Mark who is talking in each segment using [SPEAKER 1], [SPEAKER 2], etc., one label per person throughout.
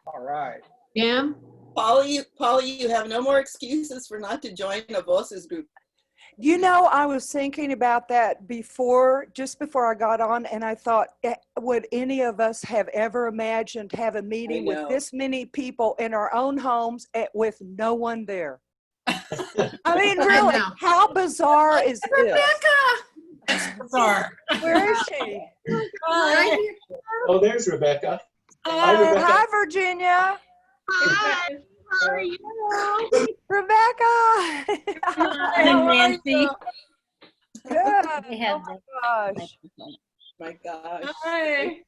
[SPEAKER 1] All right.
[SPEAKER 2] Jim?
[SPEAKER 3] Polly, you have no more excuses for not to join a Voces group.
[SPEAKER 4] You know, I was thinking about that before, just before I got on, and I thought, would any of us have ever imagined have a meeting with this many people in our own homes with no one there? I mean, really, how bizarre is this?
[SPEAKER 2] Rebecca! That's bizarre.
[SPEAKER 4] Where is she?
[SPEAKER 2] Hi.
[SPEAKER 5] Oh, there's Rebecca.
[SPEAKER 4] Hi,
[SPEAKER 5] Rebecca.
[SPEAKER 4] Hi, Virginia.
[SPEAKER 6] Hi. How are you?
[SPEAKER 4] Rebecca.
[SPEAKER 6] Hi, Nancy.
[SPEAKER 4] Good.
[SPEAKER 6] Oh
[SPEAKER 4] my gosh.
[SPEAKER 3] My gosh.
[SPEAKER 2] Hi.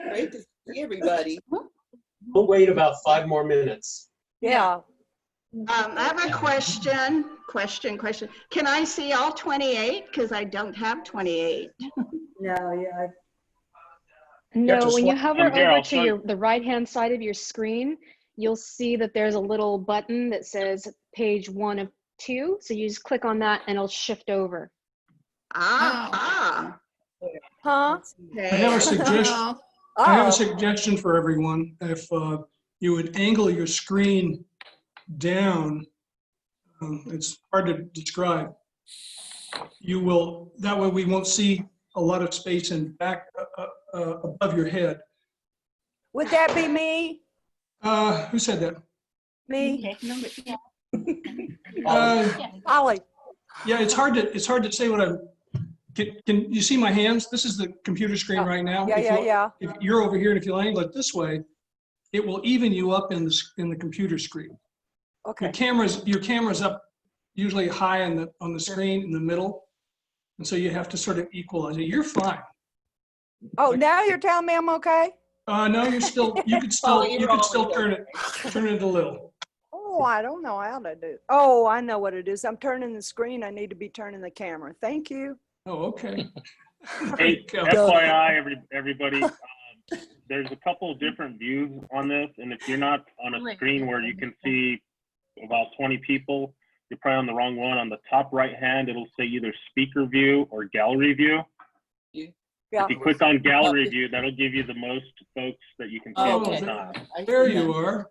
[SPEAKER 3] Great to see everybody.
[SPEAKER 5] We'll wait about 5 more minutes.
[SPEAKER 4] Yeah.
[SPEAKER 7] I have a question. Can I see all 28? Because I don't have 28.
[SPEAKER 4] No, yeah.
[SPEAKER 8] No, when you hover over to the right-hand side of your screen, you'll see that there's a little button that says page 1 of 2. So you just click on that and it'll shift over.
[SPEAKER 7] Huh?
[SPEAKER 1] I have a suggestion. I have a suggestion for everyone. If you would angle your screen down, it's hard to describe. You will, that way we won't see a lot of space in back above your head.
[SPEAKER 4] Would that be me?
[SPEAKER 1] Who said that?
[SPEAKER 4] Me.
[SPEAKER 1] Ollie. Yeah, it's hard to say what I'm. Can you see my hands? This is the computer screen right now.
[SPEAKER 4] Yeah.
[SPEAKER 1] If you're over here and if you'll angle it this way, it will even you up in the computer screen.
[SPEAKER 4] Okay.
[SPEAKER 1] Your camera's up usually high on the screen in the middle, and so you have to sort of equalize it. You're fine.
[SPEAKER 4] Oh, now you're telling me I'm okay?
[SPEAKER 1] No, you could still turn it a little.
[SPEAKER 4] Oh, I don't know how to do. Oh, I know what it is. I'm turning the screen. I need to be turning the camera. Thank you.
[SPEAKER 1] Oh, okay.
[SPEAKER 9] Hey, FYI, everybody, there's a couple of different views on this, and if you're not on a screen where you can see about 20 people, you're probably on the wrong one. On the top right hand, it'll say either speaker view or gallery view.
[SPEAKER 4] Yeah.
[SPEAKER 9] If you click on gallery view, that'll give you the most folks that you can see at one time.
[SPEAKER 1] There you are.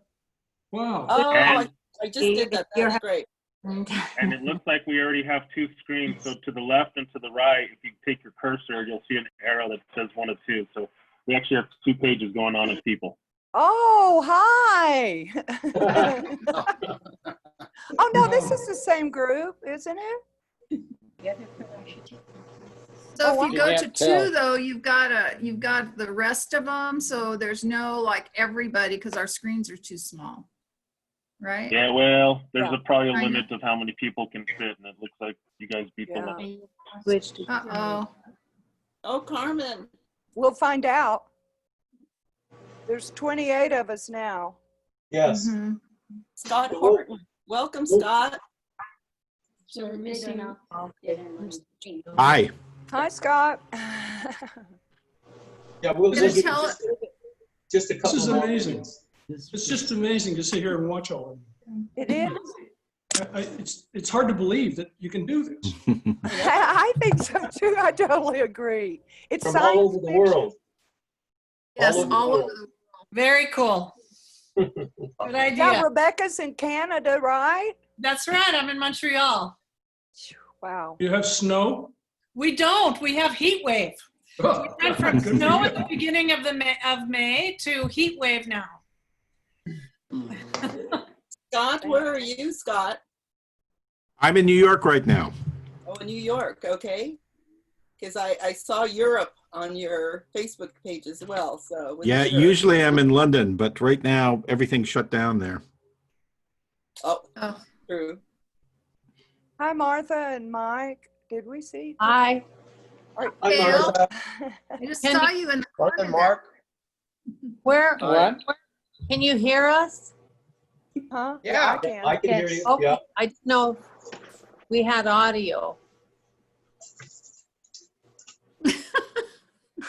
[SPEAKER 1] Wow.
[SPEAKER 3] Oh, I just did that. That's great.
[SPEAKER 9] And it looks like we already have 2 screens. So to the left and to the right, if you take your cursor, you'll see an arrow that says 1 of 2. So we actually have 2 pages going on with people.
[SPEAKER 4] Oh, hi. Oh, no, this is the same group, isn't it?
[SPEAKER 2] So if you go to 2 though, you've got the rest of them. So there's no like everybody because our screens are too small. Right?
[SPEAKER 9] Yeah, well, there's probably a limit of how many people can fit, and it looks like you guys beat the limit.
[SPEAKER 2] Uh-oh.
[SPEAKER 3] Oh, Carmen.
[SPEAKER 4] We'll find out. There's 28 of us now.
[SPEAKER 5] Yes.
[SPEAKER 3] Scott Horton. Welcome, Scott.
[SPEAKER 6] So we're missing out.
[SPEAKER 10] Hi.
[SPEAKER 4] Hi, Scott.
[SPEAKER 5] Yeah, we'll
[SPEAKER 2] Just
[SPEAKER 5] a couple.
[SPEAKER 1] This is
[SPEAKER 5] more
[SPEAKER 1] amazing.
[SPEAKER 5] minutes.
[SPEAKER 1] It's just amazing to sit here and watch all of you.
[SPEAKER 4] It is.
[SPEAKER 1] It's hard to believe that you can do this.
[SPEAKER 4] I think so too. I totally agree. It's
[SPEAKER 5] from all over the world.
[SPEAKER 2] Yes, all over the world.
[SPEAKER 11] Very cool. Good idea.
[SPEAKER 4] Now, Rebecca's in Canada, right?
[SPEAKER 11] That's right. I'm in Montreal.
[SPEAKER 4] Wow.
[SPEAKER 1] You have snow?
[SPEAKER 11] We don't. We have heat wave.
[SPEAKER 1] Oh,
[SPEAKER 11] We went from
[SPEAKER 1] good
[SPEAKER 11] snow
[SPEAKER 1] for
[SPEAKER 11] at
[SPEAKER 1] you.
[SPEAKER 11] the beginning of May to heat wave now.
[SPEAKER 3] Scott, where are you, Scott?
[SPEAKER 10] I'm in New York right now.
[SPEAKER 3] Oh, in New York, okay. Because I saw Europe on your Facebook page as well. So
[SPEAKER 10] Yeah, usually I'm in London, but right now everything's shut down there.
[SPEAKER 3] Oh, true.
[SPEAKER 4] Hi, Martha and Mike. Did we see?
[SPEAKER 8] Hi.
[SPEAKER 5] Hi, Martha.
[SPEAKER 2] I just saw you in the
[SPEAKER 1] Martha,
[SPEAKER 2] corner.
[SPEAKER 1] Mark.
[SPEAKER 6] Where?
[SPEAKER 1] What?
[SPEAKER 6] Can you hear us?
[SPEAKER 4] Huh?
[SPEAKER 1] Yeah.
[SPEAKER 4] I can.
[SPEAKER 5] I can hear you.
[SPEAKER 6] Okay.
[SPEAKER 5] Yeah.
[SPEAKER 6] I didn't know if we had audio.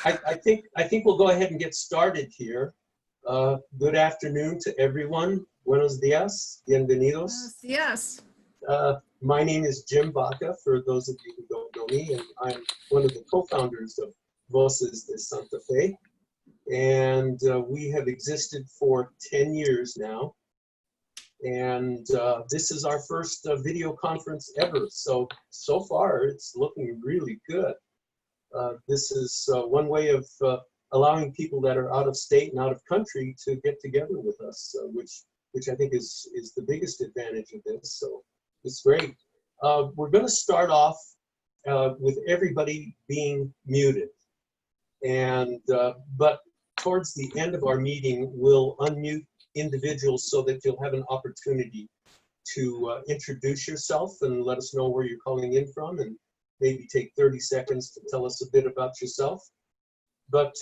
[SPEAKER 5] I think we'll go ahead and get started here. Good afternoon to everyone. Buenos dias. Bienvenidos.
[SPEAKER 2] Yes.
[SPEAKER 5] My name is Jim Baca, for those of you who don't know me, and I'm one of the co-founders of Voces de Santa Fe. And we have existed for 10 years now. And this is our first video conference ever. So far, it's looking really good. This is one way of allowing people that are out of state and out of country to get together with us, which I think is the biggest advantage of this. So it's great. We're going to start off with everybody being muted. And but towards the end of our meeting, we'll unmute individuals so that you'll have an opportunity to introduce yourself and let us know where you're calling in from, and maybe take 30 seconds to tell us a bit about yourself. But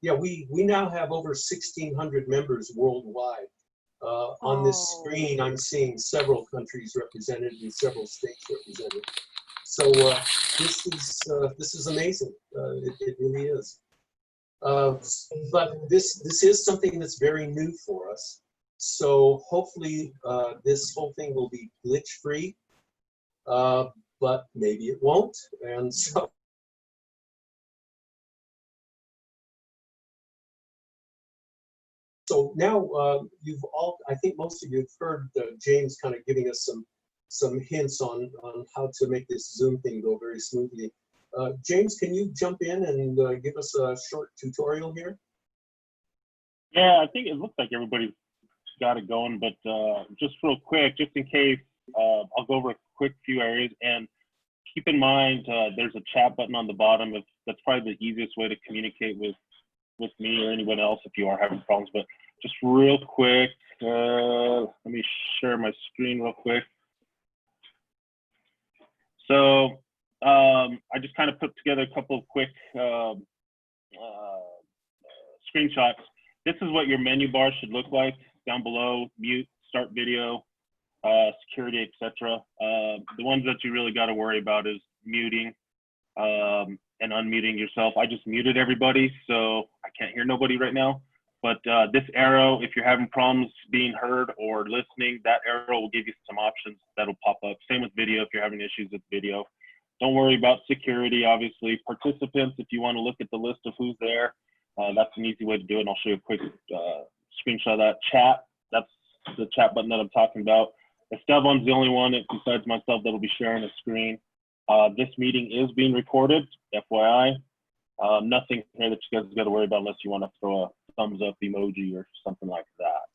[SPEAKER 5] yeah, we now have over 1,600 members worldwide. On this screen, I'm seeing several countries represented and several states represented. So this is amazing. It really is. But this is something that's very new for us. So hopefully this whole thing will be glitch free, but maybe it won't. And so now you've all, I think most of you have heard James kind of giving us some hints on how to make this Zoom thing go very smoothly. James, can you jump in and give us a short tutorial here?
[SPEAKER 9] Yeah, I think it looks like everybody's got it going, but just real quick, just in case, I'll go over a quick few areas. And keep in mind, there's a chat button on the bottom. That's probably the easiest way to communicate with me or anyone else if you are having problems. But just real quick, let me share my screen real quick. So I just kind of put together a couple of quick screenshots. This is what your menu bar should look like. Down below, mute, start video, security, etc. The ones that you really got to worry about is muting and unmuting yourself. I just muted everybody, so I can't hear nobody right now. But this arrow, if you're having problems being heard or listening, that arrow will give you some options that'll pop up. Same with video if you're having issues with video. Don't worry about security, obviously. Participants, if you want to look at the list of who's there, that's an easy way to do it. And I'll show you a quick screenshot of that. Chat, that's the chat button that I'm talking about. Esteban's the only one besides myself that'll be sharing a screen. This meeting is being recorded, FYI. Nothing here that you guys got to worry about unless you want to throw a thumbs up emoji or something like that.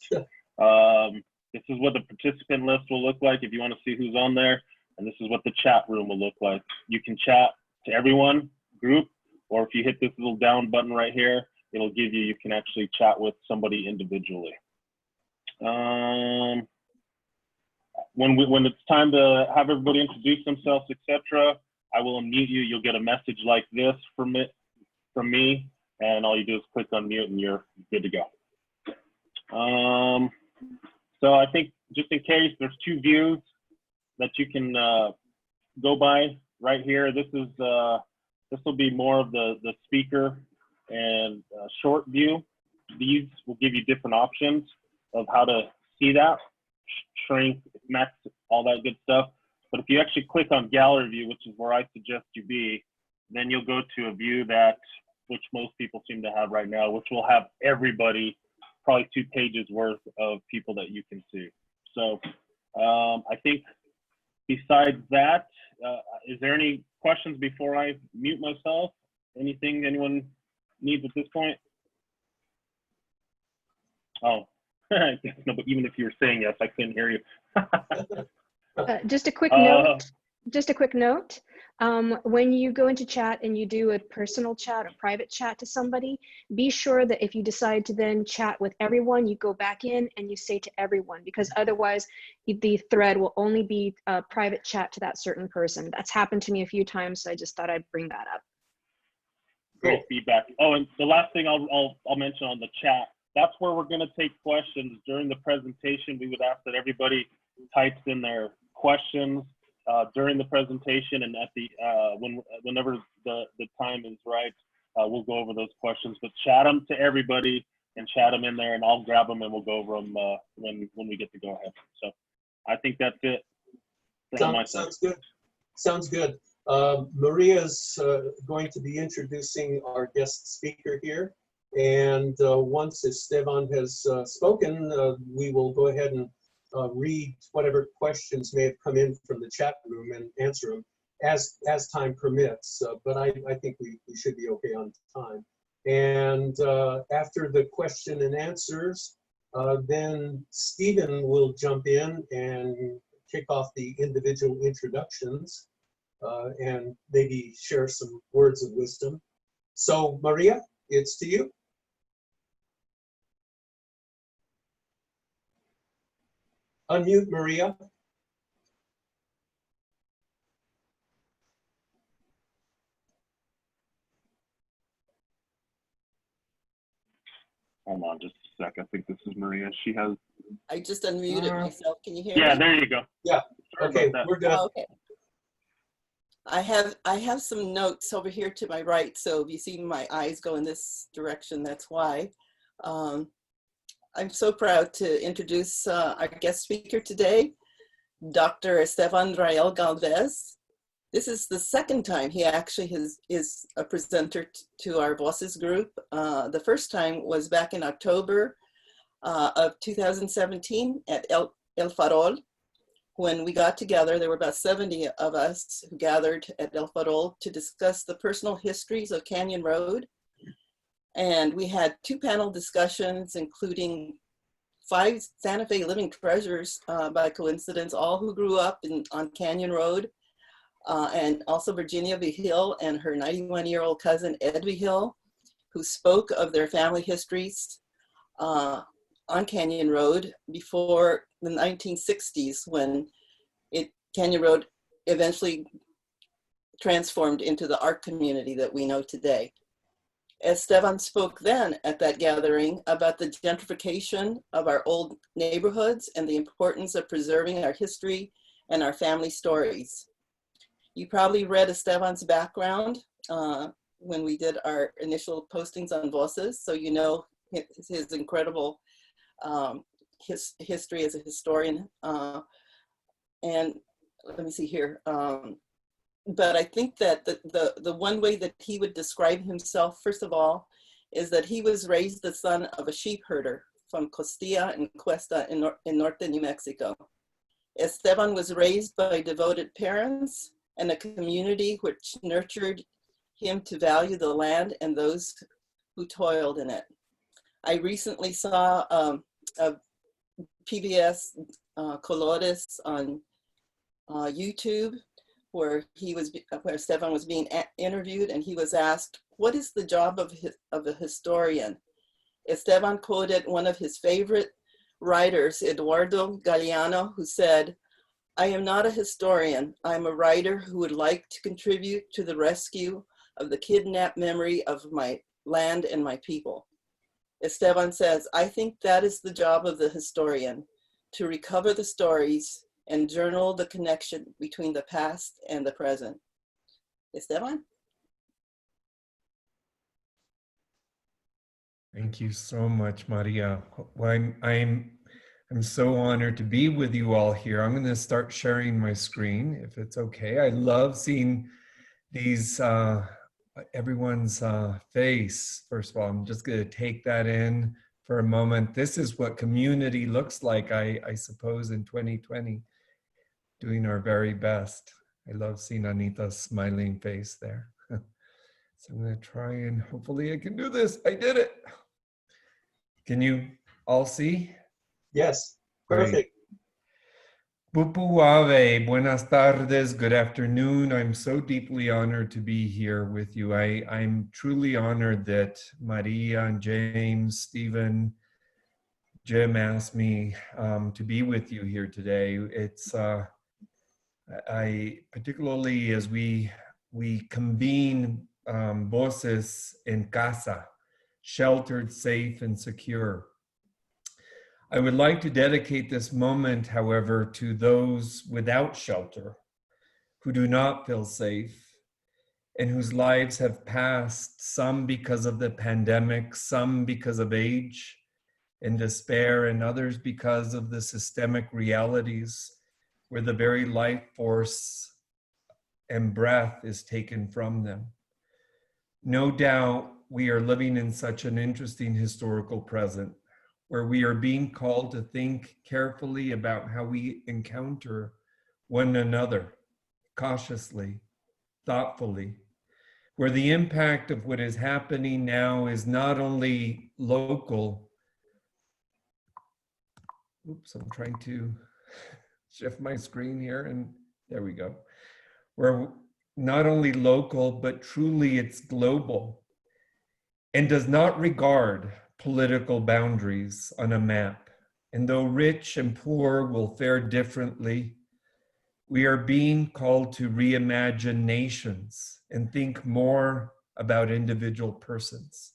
[SPEAKER 9] This is what the participant list will look like if you want to see who's on there. And this is what the chat room will look like. You can chat to everyone, group, or if you hit this little down button right here, it'll give you can actually chat with somebody individually. When it's time to have everybody introduce themselves, etc., I will unmute you. You'll get a message like this from me, and all you do is click on mute and you're good to go. So I think just in case, there's two views that you can go by right here. This will be more of the speaker and short view. These will give you different options of how to see that, shrink, max, all that good stuff. But if you actually click on gallery view, which is where I suggest you be, then you'll go to a view which most people seem to have right now, which will have everybody, probably 2 pages worth of people that you can see. So I think besides that, is there any questions before I mute myself? Anything anyone needs at this point? Oh, no, but even if you were saying yes, I couldn't hear you.
[SPEAKER 8] Just a quick note. Just a quick note. When you go into chat and you do a personal chat or private chat to somebody, be sure that if you decide to then chat with everyone, you go back in and you say to everyone, because otherwise the thread will only be a private chat to that certain person. That's happened to me a few times, so I just thought I'd bring that up.
[SPEAKER 9] Great feedback. Oh, and the last thing I'll mention on the chat, that's where we're going to take questions during the presentation. We would ask that everybody types in their questions during the presentation, and at the whenever the time is right, we'll go over those questions. But chat them to everybody and chat them in there, and I'll grab them and we'll go over them when we get to go ahead. So I think that's it.
[SPEAKER 5] Sounds good. Sounds good. Maria's going to be introducing our guest speaker here, And once Estevan has spoken, we will go ahead and read whatever questions may have come in from the chat room and answer them as time permits. But I think we should be okay on time. And after the question and answers, then Stephen will jump in and kick off the individual introductions and maybe share some words of wisdom. So Maria, it's to you. Unmute, Maria.
[SPEAKER 9] Hold on just a sec. I think this is Maria. She has.
[SPEAKER 3] I just unmuted myself. Can you hear me?
[SPEAKER 9] Yeah, there you go.
[SPEAKER 5] Yeah.
[SPEAKER 9] Sorry
[SPEAKER 5] Okay,
[SPEAKER 9] about that.
[SPEAKER 5] we're good.
[SPEAKER 3] Oh, okay. I have some notes over here to my right, so if you see my eyes go in this direction, that's why. I'm so proud to introduce our guest speaker today, Dr. Estevan Rael-Galvez. This is the second time he actually is a presenter to our Voces group. The first time was back in October of 2017 at El Farol. When we got together, there were about 70 of us who gathered at El Farol to discuss the personal histories of Canyon Road. And we had 2 panel discussions, including 5 Santa Fe living treasures by coincidence, all who grew up on Canyon Road, and also Virginia V. Hill and her 91-year-old cousin Ed V. Hill, who spoke of their family histories on Canyon Road before the 1960s, when Canyon Road eventually transformed into the art community that we know today. Estevan spoke then at that gathering about the gentrification of our old neighborhoods and the importance of preserving our history and our family stories. You probably read Estevan's background when we did our initial postings on Voces, so you know his incredible his history as a historian. And let me see here. But I think that the one way that he would describe himself, first of all, is that he was raised the son of a sheep herder from Costilla and Cuesta in Norte New Mexico. Estevan was raised by devoted parents and a community which nurtured him to value the land and those who toiled in it. I recently saw a PBS Colores on YouTube, where Estevan was being interviewed, and he was asked, "What is the job of a historian?" Estevan quoted one of his favorite writers, Eduardo Galeano, who said, "I am not a historian. I am a writer who would like to contribute to the rescue of the kidnapped memory of my land and my people." Estevan says, "I think that is the job of the historian, to recover the stories and journal the connection between the past and the present." Estevan?
[SPEAKER 12] Thank you so much, Maria. Well, I'm so honored to be with you all here. I'm going to start sharing my screen, if it's okay. I love seeing these everyone's face. First of all, I'm just going to take that in for a moment. This is what community looks like, I suppose, in 2020. Doing our very best. I love seeing Anita's smiling face there. So I'm going to try and hopefully I can do this. I did it. Can you all see?
[SPEAKER 5] Yes, perfect.
[SPEAKER 12] Pupu Ave, buenas tardes, good afternoon. I'm so deeply honored to be here with you. I'm truly honored that Maria and James, Stephen, Jim asked me to be with you here today. It's I particularly as we convene Voces en Casa, sheltered, safe, and secure. I would like to dedicate this moment, however, to those without shelter, who do not feel safe, and whose lives have passed, some because of the pandemic, some because of age and despair, and others because of the systemic realities where the very life force and breath is taken from them. No doubt we are living in such an interesting historical present where we are being called to think carefully about how we encounter one another, cautiously, thoughtfully, where the impact of what is happening now is not only local. Oops, I'm trying to shift my screen here, and there we go. Where not only local, but truly it's global, and does not regard political boundaries on a map. And though rich and poor will fare differently, we are being called to reimagine nations and think more about individual persons.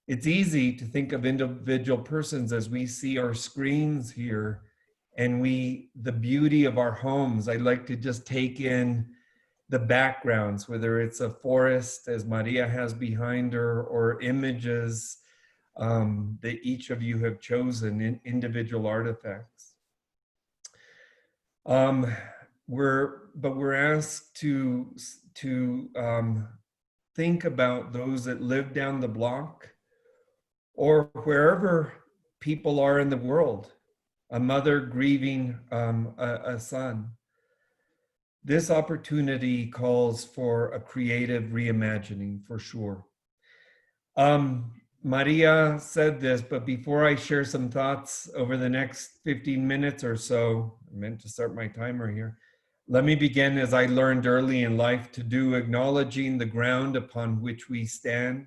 [SPEAKER 12] It's easy to think of individual persons as we see our screens here and the beauty of our homes. I like to just take in the backgrounds, whether it's a forest as Maria has behind her or images that each of you have chosen in individual artifacts. We're asked to think about those that live down the block or wherever people are in the world, a mother grieving a son. This opportunity calls for a creative reimagining for sure. Maria said this, but before I share some thoughts over the next 15 minutes or so, I meant to start my timer here. Let me begin as I learned early in life to do, acknowledging the ground upon which we stand,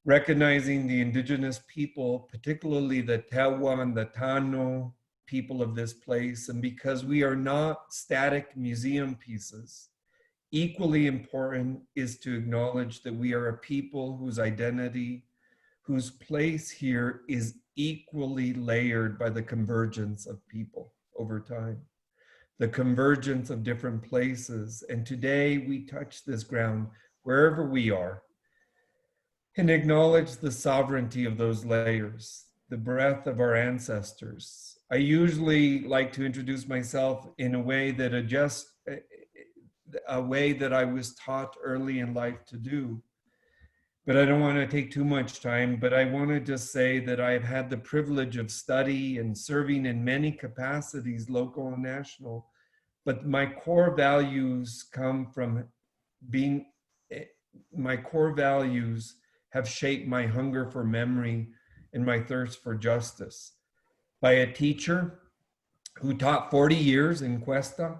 [SPEAKER 12] recognizing the indigenous people, particularly the Tewa and the Tano people of this place. And because we are not static museum pieces, equally important is to acknowledge that we are a people whose identity, whose place here is equally layered by the convergence of people over time, the convergence of different places. And today we touch this ground wherever we are and acknowledge the sovereignty of those layers, the breath of our ancestors. I usually like to introduce myself in a way that I was taught early in life to do. But I don't want to take too much time, but I want to just say that I've had the privilege of study and serving in many capacities, local and national, but my core values come from my core values have shaped my hunger for memory and my thirst for justice. By a teacher who taught 40 years in Cuesta,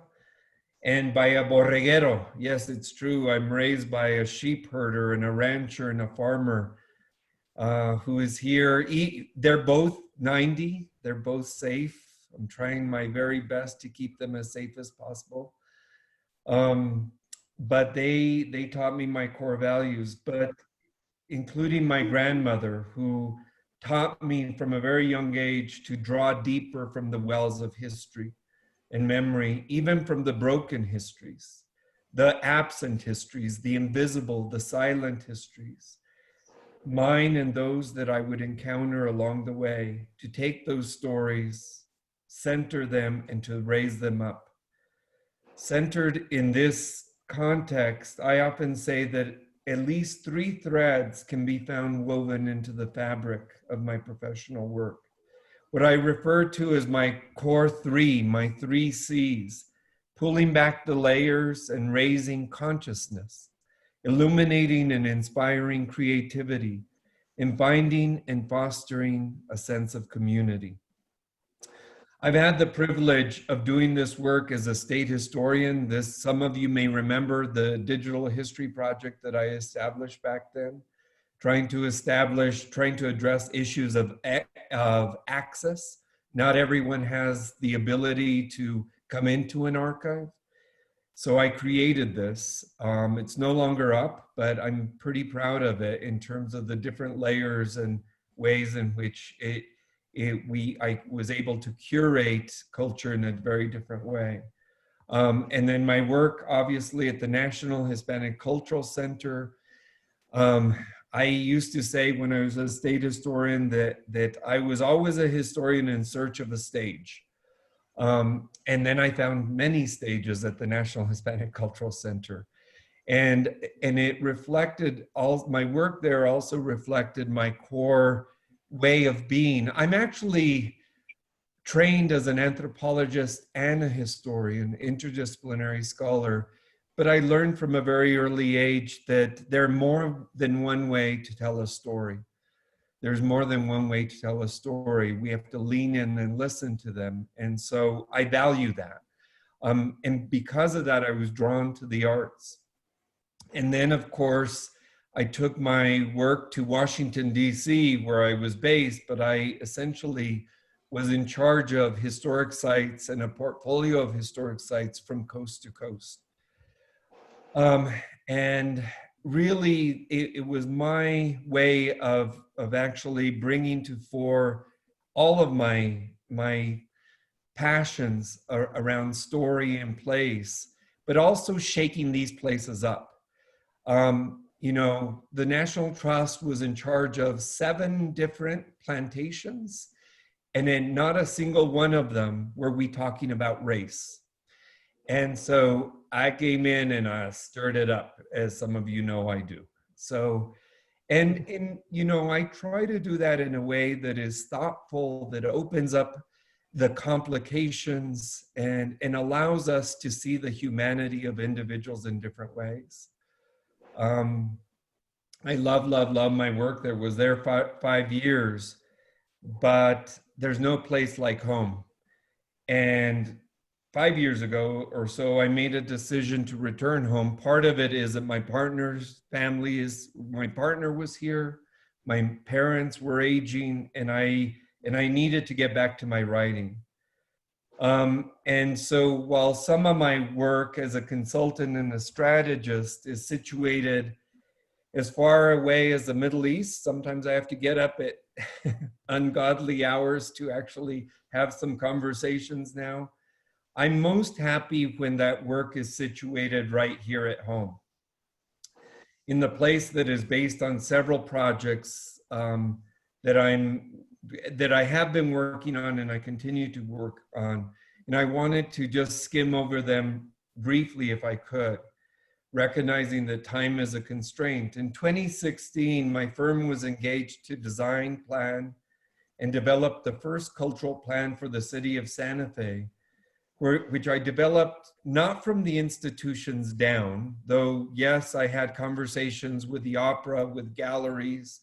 [SPEAKER 12] and by a borreguero. Yes, it's true. I'm raised by a sheep herder and a rancher and a farmer who is here. They're both 90. They're both safe. I'm trying my very best to keep them as safe as possible. But they taught me my core values, but including my grandmother, who taught me from a very young age to draw deeper from the wells of history and memory, even from the broken histories, the absent histories, the invisible, the silent histories, mine and those that I would encounter along the way, to take those stories, center them, and to raise them up. Centered in this context, I often say that at least 3 threads can be found woven into the fabric of my professional work. What I refer to as my core 3, my 3 C's, pulling back the layers and raising consciousness, illuminating and inspiring creativity, and finding and fostering a sense of community. I've had the privilege of doing this work as a state historian. Some of you may remember the digital history project that I established back then, trying to address issues of access. Not everyone has the ability to come into an archive. So I created this. It's no longer up, but I'm pretty proud of it in terms of the different layers and ways in which I was able to curate culture in a very different way. And then my work, obviously, at the National Hispanic Cultural Center. I used to say when I was a state historian that I was always a historian in search of a stage. And then I found many stages at the National Hispanic Cultural Center. And it reflected, all my work there also reflected my core way of being. I'm actually trained as an anthropologist and a historian, interdisciplinary scholar, but I learned from a very early age that there are more than one way to tell a story. There's more than one way to tell a story. We have to lean in and listen to them. And so I value that. And because of that, I was drawn to the arts. And then, of course, I took my work to Washington, D.C., where I was based, but I essentially was in charge of historic sites and a portfolio of historic sites from coast to coast. And really, it was my way of actually bringing to fore all of my passions around story and place, but also shaking these places up. You know, the National Trust was in charge of 7 different plantations, and in not a single one of them were we talking about race. And so I came in and I stirred it up, as some of you know I do. So, and you know, I try to do that in a way that is thoughtful, that opens up the complications and allows us to see the humanity of individuals in different ways. I love my work there. Was there 5 years, but there's no place like home. And 5 years ago or so, I made a decision to return home. Part of it is that my partner's family my partner was here, my parents were aging, and I needed to get back to my writing. And so while some of my work as a consultant and a strategist is situated as far away as the Middle East, sometimes I have to get up at ungodly hours to actually have some conversations now. I'm most happy when that work is situated right here at home, in the place that is based on several projects that I have been working on and I continue to work on. And I wanted to just skim over them briefly if I could, recognizing that time is a constraint. In 2016, my firm was engaged to design, plan, and develop the first cultural plan for the city of Santa Fe, which I developed not from the institutions down, though yes, I had conversations with the opera, with galleries,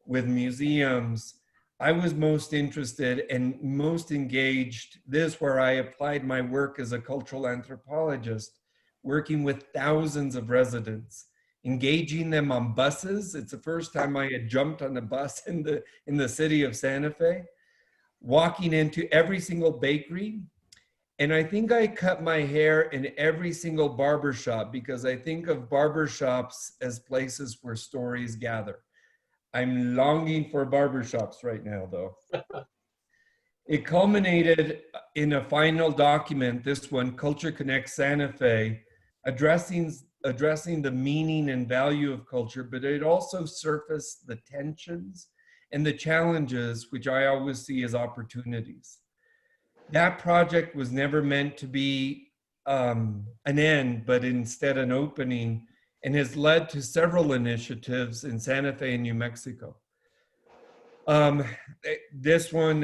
[SPEAKER 12] with museums. I was most interested and most engaged. This is where I applied my work as a cultural anthropologist, working with thousands of residents, engaging them on buses. It's the first time I had jumped on a bus in the city of Santa Fe, walking into every single bakery. And I think I cut my hair in every single barbershop, because I think of barbershops as places where stories gather. I'm longing for barbershops right now, though. It culminated in a final document, this one, Culture Connects Santa Fe, addressing the meaning and value of culture, but it also surfaced the tensions and the challenges, which I always see as opportunities. That project was never meant to be an end, but instead an opening, and has led to several initiatives in Santa Fe and New Mexico. This one,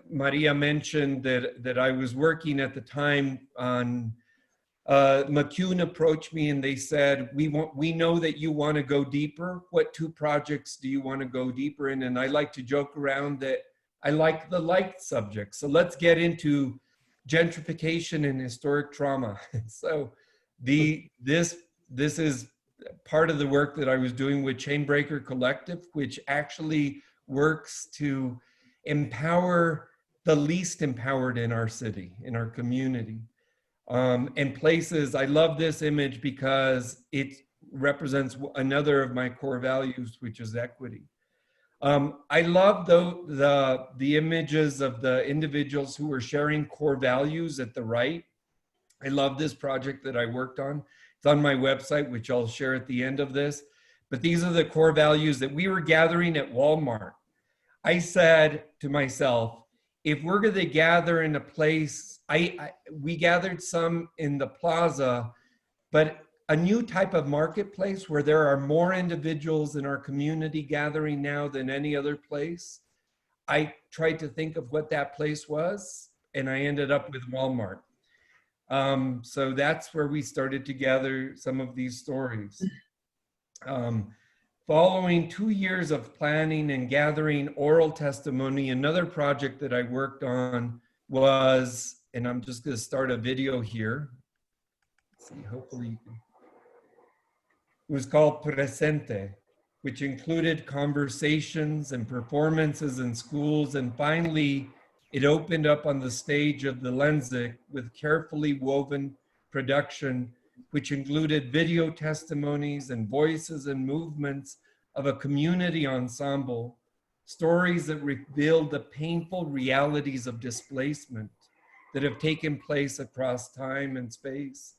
[SPEAKER 12] Maria mentioned that I was working at the time on, McCune approached me and they said, we know that you want to go deeper. What 2 projects do you want to go deeper in? And I like to joke around that I like the light subjects. So let's get into gentrification and historic trauma. So this is part of the work that I was doing with Chainbreaker Collective, which actually works to empower the least empowered in our city, in our community. And places, I love this image because it represents another of my core values, which is equity. I love the images of the individuals who are sharing core values at the right. I love this project that I worked on. It's on my website, which I'll share at the end of this. But these are the core values that we were gathering at Walmart. I said to myself, if we're going to gather in a place, we gathered some in the plaza, but a new type of marketplace where there are more individuals in our community gathering now than any other place. I tried to think of what that place was, and I ended up with Walmart. So that's where we started to gather some of these stories. Following 2 years of planning and gathering oral testimony, another project that I worked on was, and I'm just going to start a video here. Let's see, hopefully you can. It was called Presente, which included conversations and performances in schools. And finally, it opened up on the stage of the Lenzik with carefully woven production, which included video testimonies and voices and movements of a community ensemble, stories that revealed the painful realities of displacement that have taken place across time and space,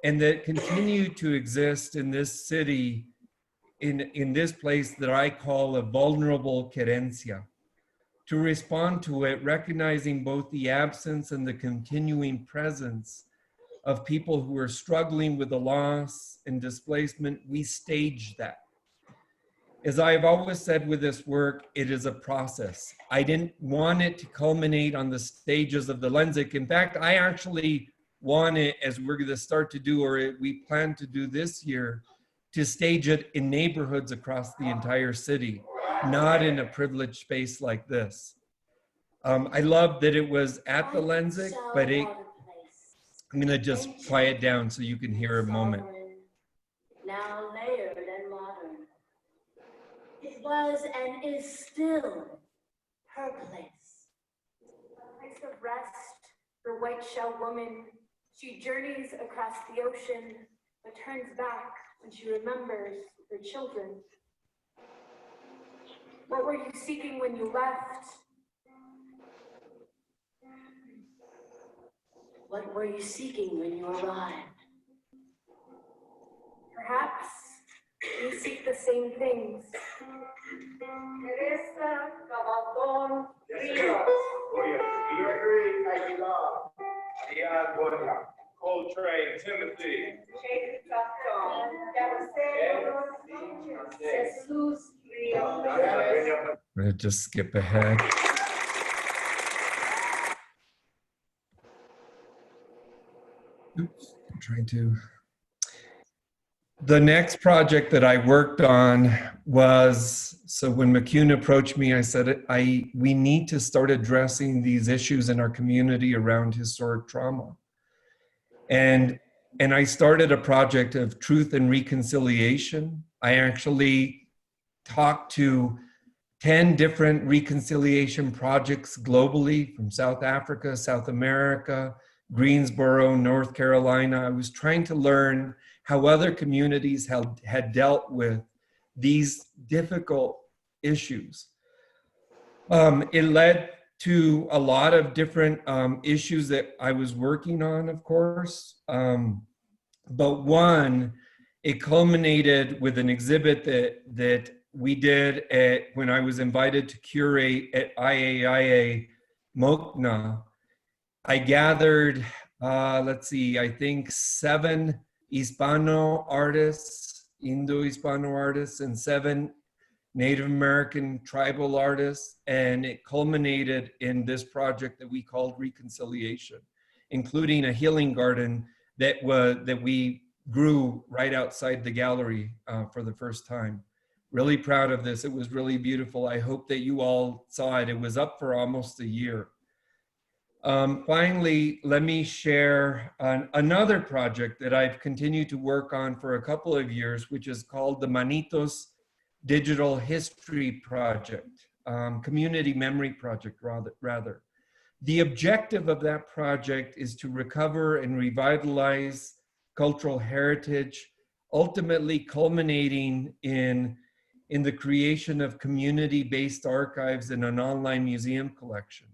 [SPEAKER 12] and that continue to exist in this city, in this place that I call a vulnerable querencia. To respond to it, recognizing both the absence and the continuing presence of people who are struggling with the loss and displacement, we stage that. As I've always said with this work, it is a process. I didn't want it to culminate on the stages of the Lenzik. In fact, I actually want it, as we're going to start to do, or we plan to do this year, to stage it in neighborhoods across the entire city, not in a privileged space like this. I love that it was at the Lenzik, but I'm going to just quiet it down so you can hear a moment.
[SPEAKER 13] Now layered and modern. It was and is still her place. A place of rest for white shell woman. She journeys across the ocean, but turns back when she remembers her children. What were you seeking when you left? What were you seeking when you arrived? Perhaps you seek the same things. Teresa Cabaldon Rios.
[SPEAKER 14] Coltrane, Timothy.
[SPEAKER 12] I'm going to just skip ahead. Oops, I'm trying to. The next project that I worked on was, so when McCune approached me, I said, we need to start addressing these issues in our community around historic trauma. And I started a project of truth and reconciliation. I actually talked to 10 different reconciliation projects globally, from South Africa, South America, Greensboro, North Carolina. I was trying to learn how other communities had dealt with these difficult issues. It led to a lot of different issues that I was working on, of course. But one, it culminated with an exhibit that we did when I was invited to curate at IAIA Mokna. I gathered, let's see, I think 7 Hispano artists, Indo-Hispano artists, and 7 Native American tribal artists, and it culminated in this project that we called Reconciliation, including a healing garden that we grew right outside the gallery for the first time. Really proud of this. It was really beautiful. I hope that you all saw it. It was up for almost a year. Finally, let me share another project that I've continued to work on for a couple of years, which is called the Manitos Digital History Project, Community Memory Project, rather. The objective of that project is to recover and revitalize cultural heritage, ultimately culminating in the creation of community-based archives and an online museum collection.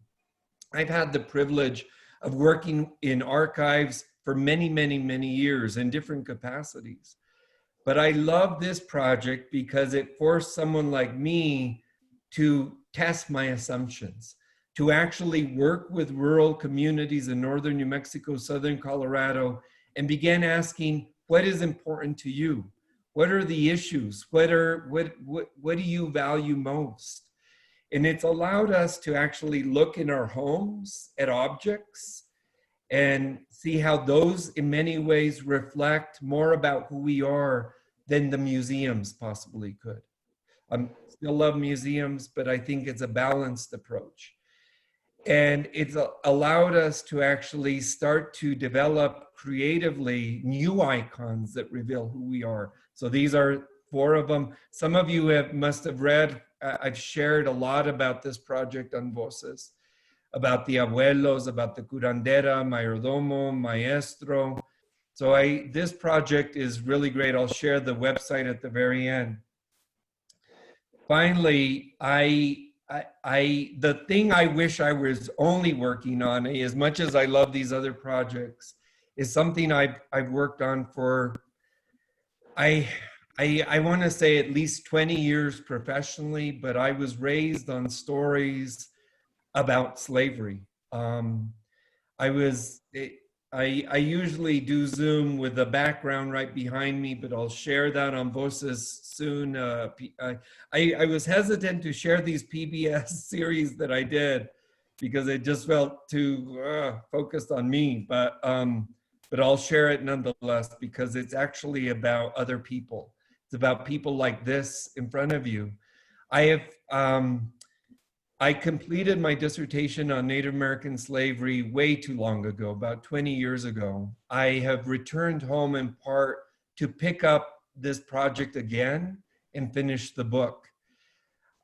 [SPEAKER 12] I've had the privilege of working in archives for many, many, many years in different capacities. But I love this project because it forced someone like me to test my assumptions, to actually work with rural communities in northern New Mexico, southern Colorado, and began asking, what is important to you? What are the issues? What do you value most? And it's allowed us to actually look in our homes at objects and see how those in many ways reflect more about who we are than the museums possibly could. I still love museums, but I think it's a balanced approach. And it's allowed us to actually start to develop creatively new icons that reveal who we are. So these are 4 of them. Some of you must have read, I've shared a lot about this project on Voces, about the abuelos, about the curandera, mayordomo, maestro. So this project is really great. I'll share the website at the very end. Finally, the thing I wish I was only working on, as much as I love these other projects, is something I've worked on for, I want to say at least 20 years professionally, but I was raised on stories about slavery. I usually do Zoom with the background right behind me, but I'll share that on Voces soon. I was hesitant to share these PBS series that I did because it just felt too focused on me, but I'll share it nonetheless because it's actually about other people. It's about people like this in front of you. I completed my dissertation on Native American slavery way too long ago, about 20 years ago. I have returned home in part to pick up this project again and finish the book.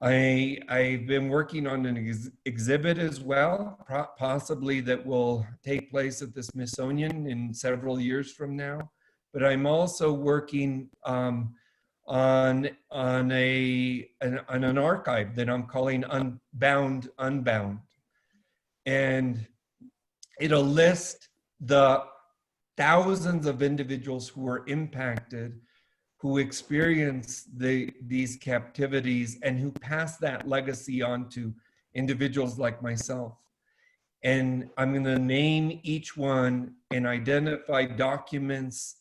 [SPEAKER 12] I've been working on an exhibit as well, possibly that will take place at the Smithsonian in several years from now. But I'm also working on an archive that I'm calling Unbound. And it'll list the thousands of individuals who were impacted, who experienced these captivities, and who passed that legacy on to individuals like myself. And I'm going to name each one and identify documents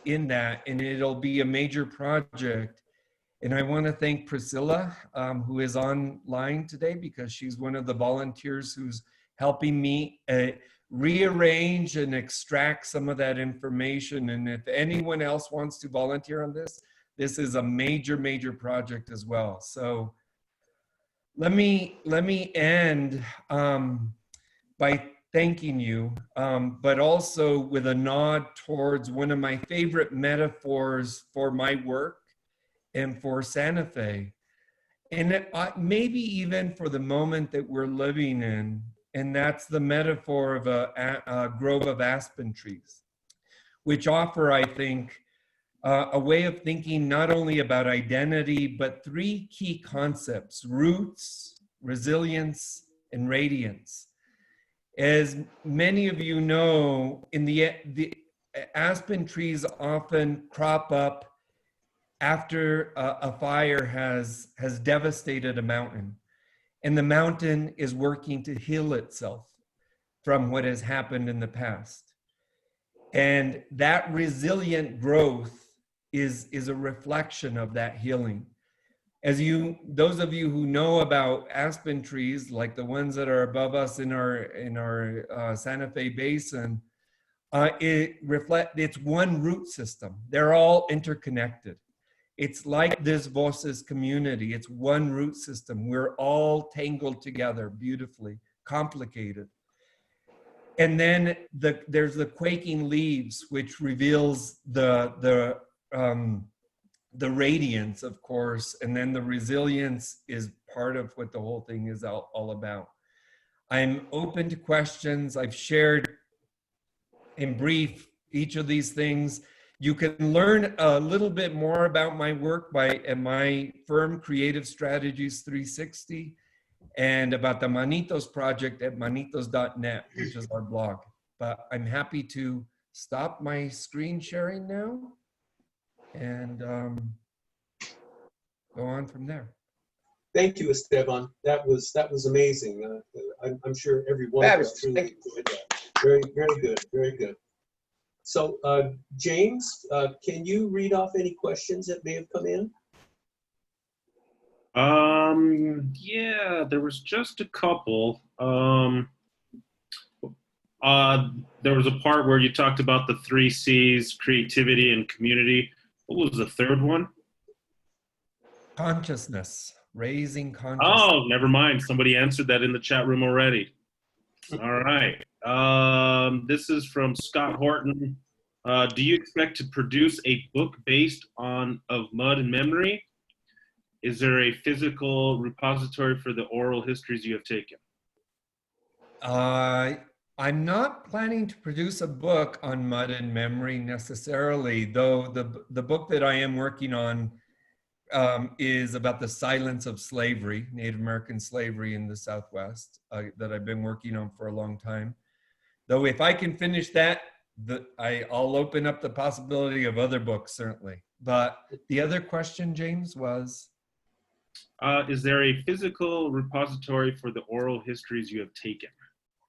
[SPEAKER 12] in that, and it'll be a major project. And I want to thank Priscilla, who is online today, because she's one of the volunteers who's helping me rearrange and extract some of that information. And if anyone else wants to volunteer on this, this is a major, major project as well. So let me end by thanking you, but also with a nod towards one of my favorite metaphors for my work and for Santa Fe, and maybe even for the moment that we're living in, and that's the metaphor of a grove of aspen trees, which offer, I think, a way of thinking not only about identity, but 3 key concepts: roots, resilience, and radiance. As many of you know, the aspen trees often crop up after a fire has devastated a mountain, and the mountain is working to heal itself from what has happened in the past. And that resilient growth is a reflection of that healing. As those of you who know about aspen trees, like the ones that are above us in our Santa Fe Basin, it's one root system. They're all interconnected. It's like this Voces community. It's one root system. We're all tangled together beautifully, complicated. And then there's the quaking leaves, which reveals the radiance, of course, and then the resilience is part of what the whole thing is all about. I'm open to questions. I've shared in brief each of these things. You can learn a little bit more about my work at my firm, Creative Strategies 360, and about the Manitos project at manitos.net, which is our blog. But I'm happy to stop my screen sharing now and go on from there.
[SPEAKER 5] Thank you, Esteban. That was amazing. I'm sure everyone was truly enjoyed that. Very, very good, very good. So James, can you read off any questions that may have come in?
[SPEAKER 9] Yeah, there was just a couple. There was a part where you talked about the 3 C's, creativity and community. What was the third one?
[SPEAKER 12] Consciousness, raising consciousness.
[SPEAKER 9] Oh, never mind. Somebody answered that in the chat room already. All right. This is from Scott Horton. Do you expect to produce a book based on of mud and memory? Is there a physical repository for the oral histories you have taken?
[SPEAKER 12] I'm not planning to produce a book on mud and memory necessarily, though the book that I am working on is about the silence of slavery, Native American slavery in the Southwest, that I've been working on for a long time. Though if I can finish that, I'll open up the possibility of other books, certainly. But the other question, James, was?
[SPEAKER 9] Is there a physical repository for the oral histories you have taken?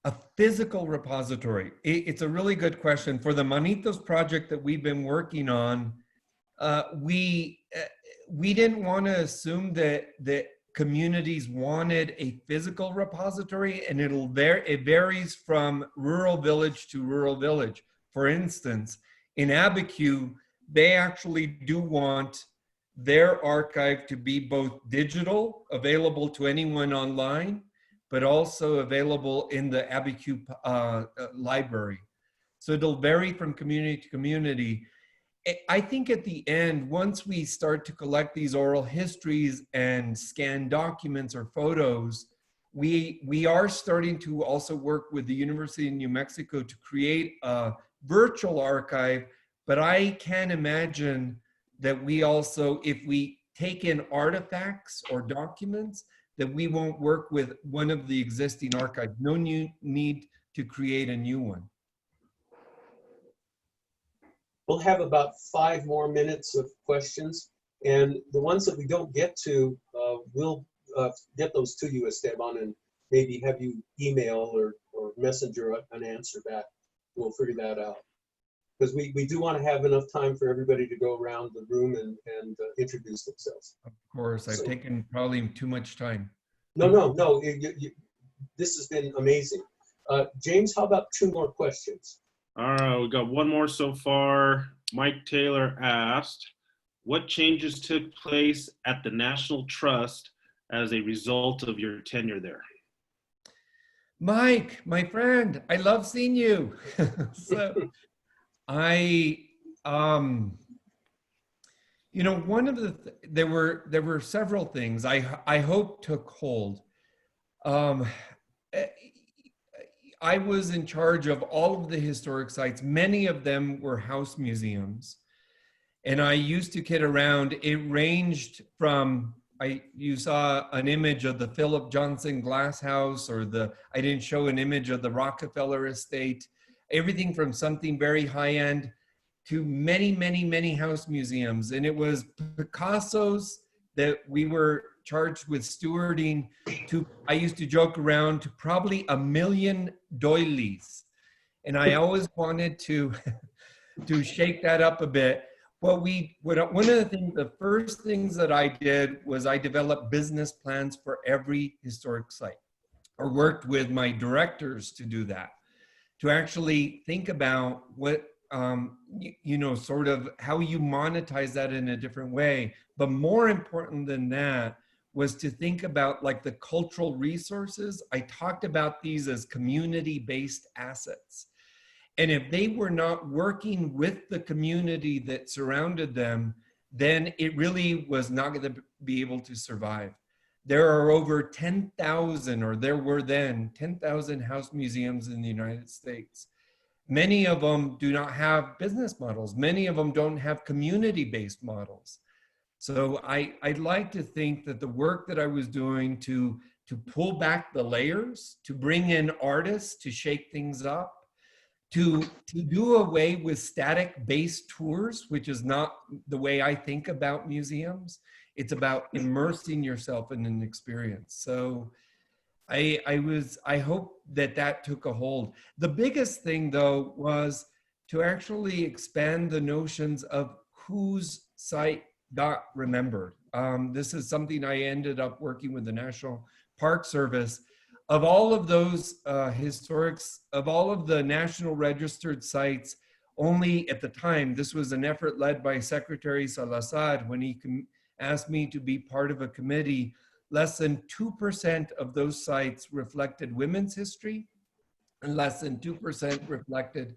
[SPEAKER 12] A physical repository. It's a really good question. For the Manitos project that we've been working on, we didn't want to assume that communities wanted a physical repository, and it varies from rural village to rural village. For instance, in Abiquiu, they actually do want their archive to be both digital, available to anyone online, but also available in the Abiquiu library. So it'll vary from community to community. I think at the end, once we start to collect these oral histories and scan documents or photos, we are starting to also work with the University of New Mexico to create a virtual archive, but I can imagine that we also, if we take in artifacts or documents, that we won't work with one of the existing archives. No need to create a new one.
[SPEAKER 5] We'll have about 5 more minutes of questions, and the ones that we don't get to, we'll get those to you, Esteban, and maybe have you email or messenger an answer back. We'll figure that out. Because we do want to have enough time for everybody to go around the room and introduce themselves.
[SPEAKER 12] Of course, I've taken probably too much time.
[SPEAKER 5] No. This has been amazing. James, how about 2 more questions?
[SPEAKER 9] All right, we got one more so far. Mike Taylor asked, what changes took place at the National Trust as a result of your tenure there?
[SPEAKER 12] Mike, my friend, I love seeing you. So you know, one of there were several things I hope took hold. I was in charge of all of the historic sites. Many of them were house museums. And I used to kid around. It ranged from, you saw an image of the Philip Johnson Glass House, or I didn't show an image of the Rockefeller Estate. Everything from something very high-end to many, many, many house museums. And it was Picasso's that we were charged with stewarding to, I used to joke around, to probably 1 million doilies. And I always wanted to shake that up a bit. Well, one of the first things that I did was I developed business plans for every historic site, or worked with my directors to do that, to actually think about what, you know, sort of how you monetize that in a different way. But more important than that was to think about like the cultural resources. I talked about these as community-based assets. And if they were not working with the community that surrounded them, then it really was not going to be able to survive. There are over 10,000, or there were then 10,000 house museums in the United States. Many of them do not have business models. Many of them don't have community-based models. So I'd like to think that the work that I was doing to pull back the layers, to bring in artists to shake things up, to do away with static-based tours, which is not the way I think about museums. It's about immersing yourself in an experience. So I hope that took a hold. The biggest thing, though, was to actually expand the notions of whose site got remembered. This is something I ended up working with the National Park Service. Of all of those historics, of all of the national registered sites, only at the time, this was an effort led by Secretary Salazar when he asked me to be part of a committee, less than 2% of those sites reflected women's history, and less than 2% reflected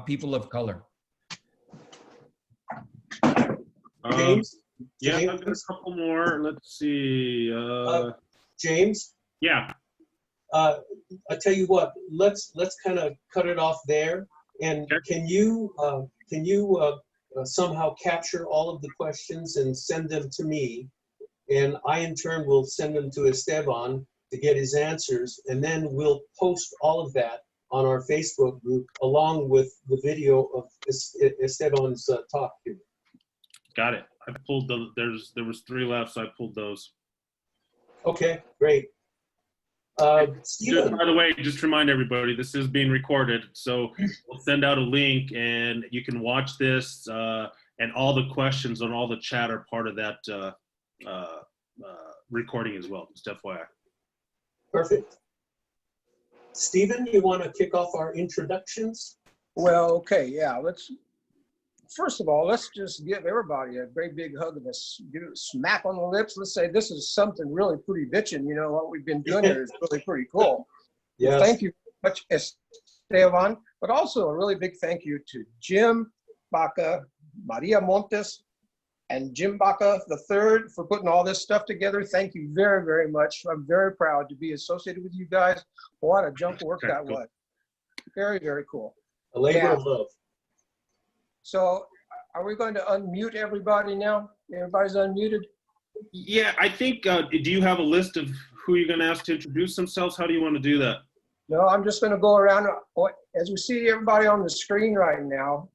[SPEAKER 12] people of color.
[SPEAKER 5] James?
[SPEAKER 9] Yeah,
[SPEAKER 5] James?
[SPEAKER 9] I've got a couple more. Let's see.
[SPEAKER 5] James?
[SPEAKER 9] Yeah.
[SPEAKER 5] I tell you what, let's kind of cut it off there. And can you somehow capture all of the questions and send them to me? And I, in turn, will send them to Esteban to get his answers. And then we'll post all of that on our Facebook group, along with the video of Esteban's talk here.
[SPEAKER 9] Got it. I pulled there was 3 left, so I pulled those.
[SPEAKER 5] Okay, great. Steven.
[SPEAKER 9] By the way, just to remind everybody, this is being recorded, so we'll send out a link and you can watch this, and all the questions and all the chat are part of that recording as well, just FYI.
[SPEAKER 5] Perfect. Stephen, you want to kick off our introductions?
[SPEAKER 15] Well, okay, yeah, first of all, let's just give everybody a great big hug and give it a smack on the lips. Let's say this is something really pretty bitchin'. You know, what we've been doing here is really pretty cool.
[SPEAKER 5] Yes.
[SPEAKER 15] Well, thank you very much, Esteban, but also a really big thank you to Jim Baca, Maria Montes, and Jim Baca III for putting all this stuff together. Thank you very, very much. I'm very proud to be associated with you guys. What a junk work that was. Very, very cool.
[SPEAKER 5] A labor of love.
[SPEAKER 15] So are we going to unmute everybody now? Everybody's unmuted?
[SPEAKER 9] Yeah, I think, do you have a list of who you're going to ask to introduce themselves? How do you want to do that?
[SPEAKER 15] No, I'm just going to go around. As we see everybody on the screen right now.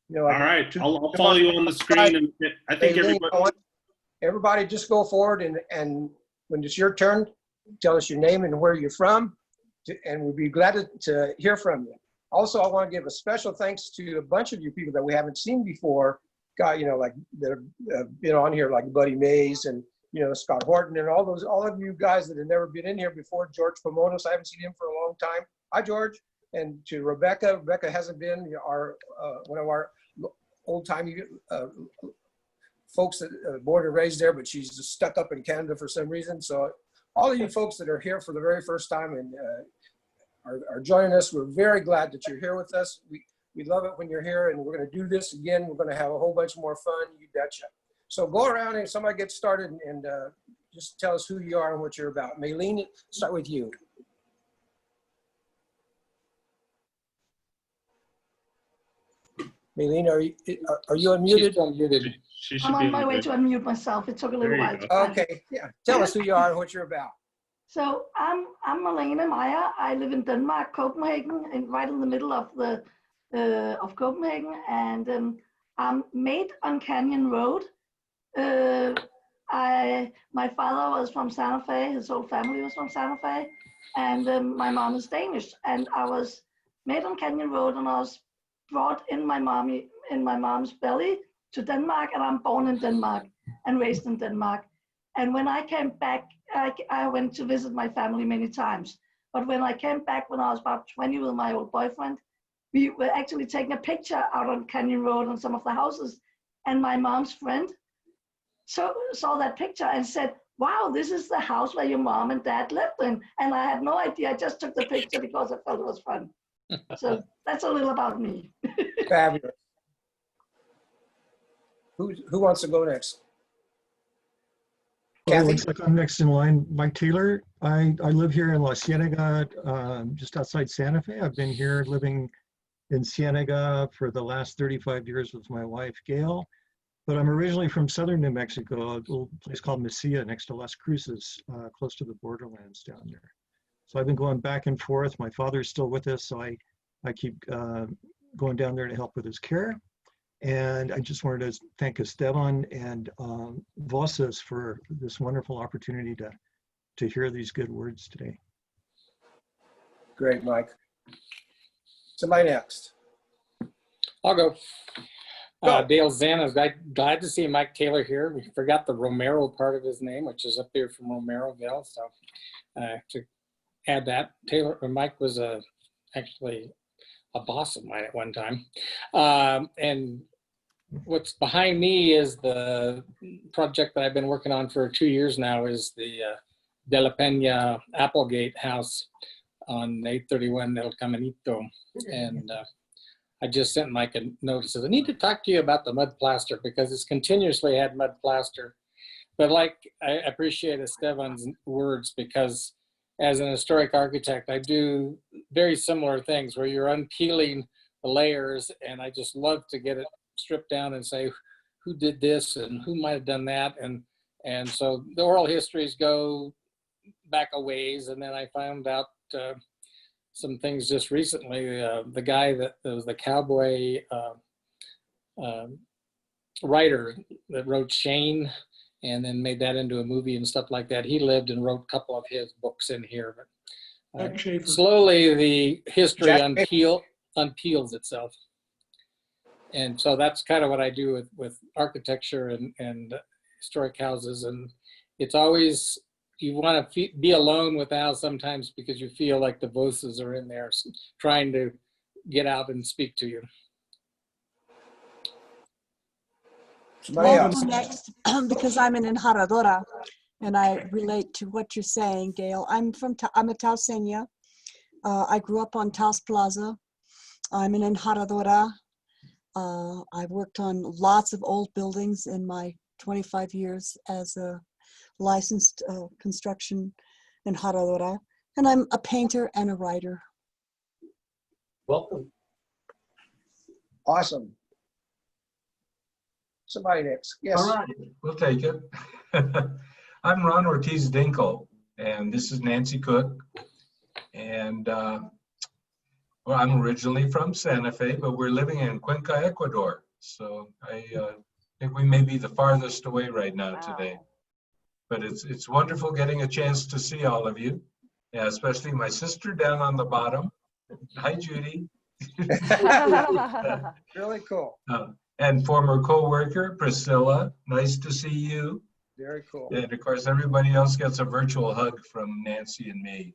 [SPEAKER 15] You know,
[SPEAKER 9] all right, I'll follow you on the screen. And I think
[SPEAKER 15] everybody just go forward and when it's your turn, tell us your name and where you're from, and we'd be glad to hear from you. Also, I want to give a special thanks to a bunch of you people that we haven't seen before, like that have been on here, like Buddy Mays and Scott Horton and all of you guys that have never been in here before. George Pomonos, I haven't seen him for a long time. Hi, George. And to Rebecca. Rebecca hasn't been one of our old-timey folks that born and raised there, but she's just stuck up in Canada for some reason. So all of you folks that are here for the very first time and are joining us, we're very glad that you're here with us. We love it when you're here, and we're going to do this again. We're going to have a whole bunch more fun, you betcha. So go around and somebody get started and just tell us who you are and what you're about. Maylene, start with you. Maylene, are you unmuted?
[SPEAKER 16] She's unmuted. I'm on my way to unmute myself. It took a little while.
[SPEAKER 15] Okay, yeah. Tell us who you are and what you're about.
[SPEAKER 16] So I'm Marlene Meyer. I live in Denmark, Copenhagen, and right in the middle of of Copenhagen, and I'm made on Canyon Road. My father was from Santa Fe. His whole family was from Santa Fe, and my mom is Danish. And I was made on Canyon Road, and I was brought in my mom's belly to Denmark, and I'm born in Denmark and raised in Denmark. And when I came back, I went to visit my family many times. But when I came back when I was about 20 with my old boyfriend, we were actually taking a picture out on Canyon Road on some of the houses. And my mom's friend saw that picture and said, wow, this is the house where your mom and dad lived in. And I had no idea. I just took the picture because I felt it was fun. So that's a little about me.
[SPEAKER 15] Fabulous. Who wants to go next?
[SPEAKER 17] Well, it looks like I'm next in line. Mike Taylor. I live here in La Cienega, just outside Santa Fe. I've been here living in Cienega for the last 35 years with my wife, Gail. But I'm originally from southern New Mexico, a little place called Mesilla next to Las Cruces, close to the borderlands down there. So I've been going back and forth. My father's still with us, so I keep going down there to help with his care. And I just wanted to thank Esteban and Voces for this wonderful opportunity to hear these good words today.
[SPEAKER 15] Great, Mike. Somebody next.
[SPEAKER 18] I'll go. Dale Zan, I'm glad to see Mike Taylor here. We forgot the Romero part of his name, which is up there from Romeroville. So to add that, Mike was actually a boss of mine at one time. And what's behind me is the project that I've been working on for 2 years now, is the De La Peña Applegate house on 831 El Caminito. And I just sent Mike a note that says, I need to talk to you about the mud plaster because it's continuously had mud plaster. But I appreciate Estevan's words, because as an historic architect, I do very similar things where you're unpeeling the layers, and I just love to get it stripped down and say, who did this and who might have done that? And so the oral histories go back a ways, and then I found out some things just recently. The guy that was the cowboy writer that wrote Shane and then made that into a movie and stuff like that, he lived and wrote a couple of his books in here. But slowly the history unpeels itself. And so that's kind of what I do with architecture and historic houses. And it's always, you want to be alone with the house sometimes because you feel like the voices are in there trying to get out and speak to you.
[SPEAKER 19] I'll go next because I'm an enjaradora and I relate to what you're saying, Gail. I'm a Tauseña. I grew up on Taos Plaza. I'm an enjaradora. I've worked on lots of old buildings in my 25 years as a licensed construction enjaradora, and I'm a painter and a writer.
[SPEAKER 5] Welcome.
[SPEAKER 15] Awesome. Somebody next. Yes.
[SPEAKER 20] All right, we'll take it. I'm Ron Ortiz Dinkle, and this is Nancy Cook. And well, I'm originally from Santa Fe, but we're living in Cuenca, Ecuador. So I think we may be the farthest away right now today. But it's wonderful getting a chance to see all of you, yeah, especially my sister down on the bottom. Hi, Judy.
[SPEAKER 15] Really cool.
[SPEAKER 20] And former co-worker, Priscilla. Nice to see you.
[SPEAKER 15] Very cool.
[SPEAKER 20] And of course, everybody else gets a virtual hug from Nancy and me.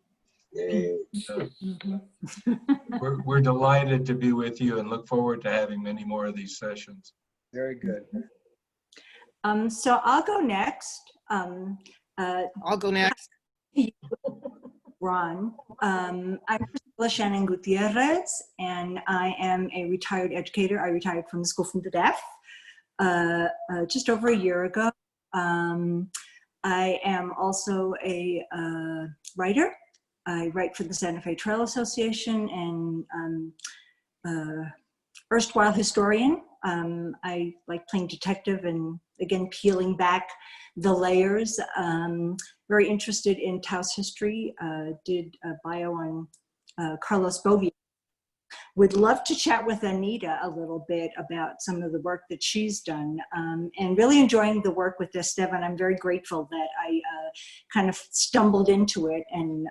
[SPEAKER 20] We're delighted to be with you and look forward to having many more of these sessions.
[SPEAKER 15] Very good.
[SPEAKER 21] So I'll go next.
[SPEAKER 22] I'll go next.
[SPEAKER 21] Ron. I'm Priscilla Shannon Gutierrez, and I am a retired educator. I retired from the School for the Deaf just over a year ago. I am also a writer. I write for the Santa Fe Trail Association and erstwhile historian. I like playing detective and, again, peeling back the layers. Very interested in Taos history. Did a bio on Carlos Bovia. Would love to chat with Anita a little bit about some of the work that she's done, and really enjoying the work with Estevan. I'm very grateful that I kind of stumbled into it and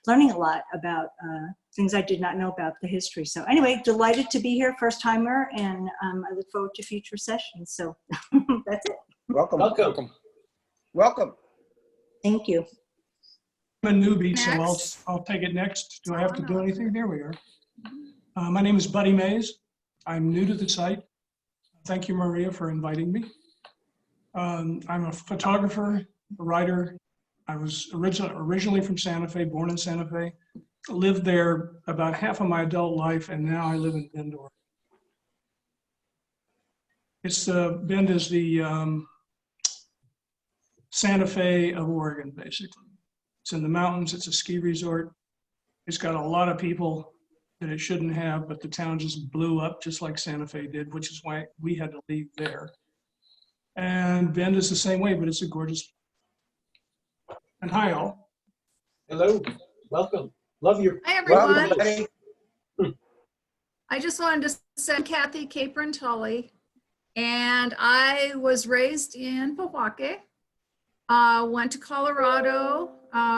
[SPEAKER 21] learning a lot about things I did not know about the history. So anyway, delighted to be here, first timer, and I look forward to future sessions. So that's it.
[SPEAKER 15] Welcome.
[SPEAKER 5] Welcome.
[SPEAKER 15] Welcome.
[SPEAKER 21] Thank you.
[SPEAKER 1] I'm a newbie, so I'll take it next. Do I have to do anything? There we are. My name is Buddy Mays. I'm new to the site. Thank you, Maria, for inviting me. I'm a photographer, a writer. I was originally from Santa Fe, born in Santa Fe. Lived there about half of my adult life, and now I live in Bend, Oregon. Bend is the Santa Fe of Oregon, basically. It's in the mountains. It's a ski resort. It's got a lot of people that it shouldn't have, but the town just blew up just like Santa Fe did, which is why we had to leave there. And Bend is the same way, but it's a gorgeous. And hi, all.
[SPEAKER 5] Hello. Welcome. Love your.
[SPEAKER 2] Hi, everyone.
[SPEAKER 5] Welcome.
[SPEAKER 2] I just wanted to send Kathy Capron Tully, and I was raised in Pewaukee. Went to Colorado,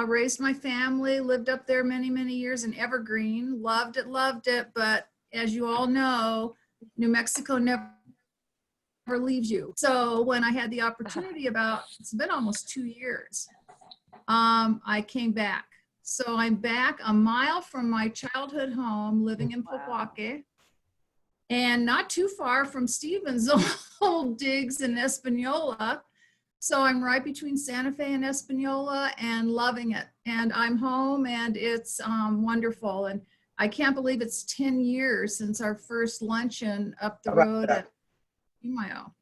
[SPEAKER 2] raised my family, lived up there many, many years in Evergreen. Loved it, but as you all know, New Mexico never leaves you. So when I had the opportunity it's been almost 2 years, I came back. So I'm back a mile from my childhood home, living in Milwaukee, and not too far from Stephen's old digs in Espanola. So I'm right between Santa Fe and Espanola and loving it. And I'm home and it's wonderful. And I can't believe it's 10 years since our first luncheon up the road at Mayo.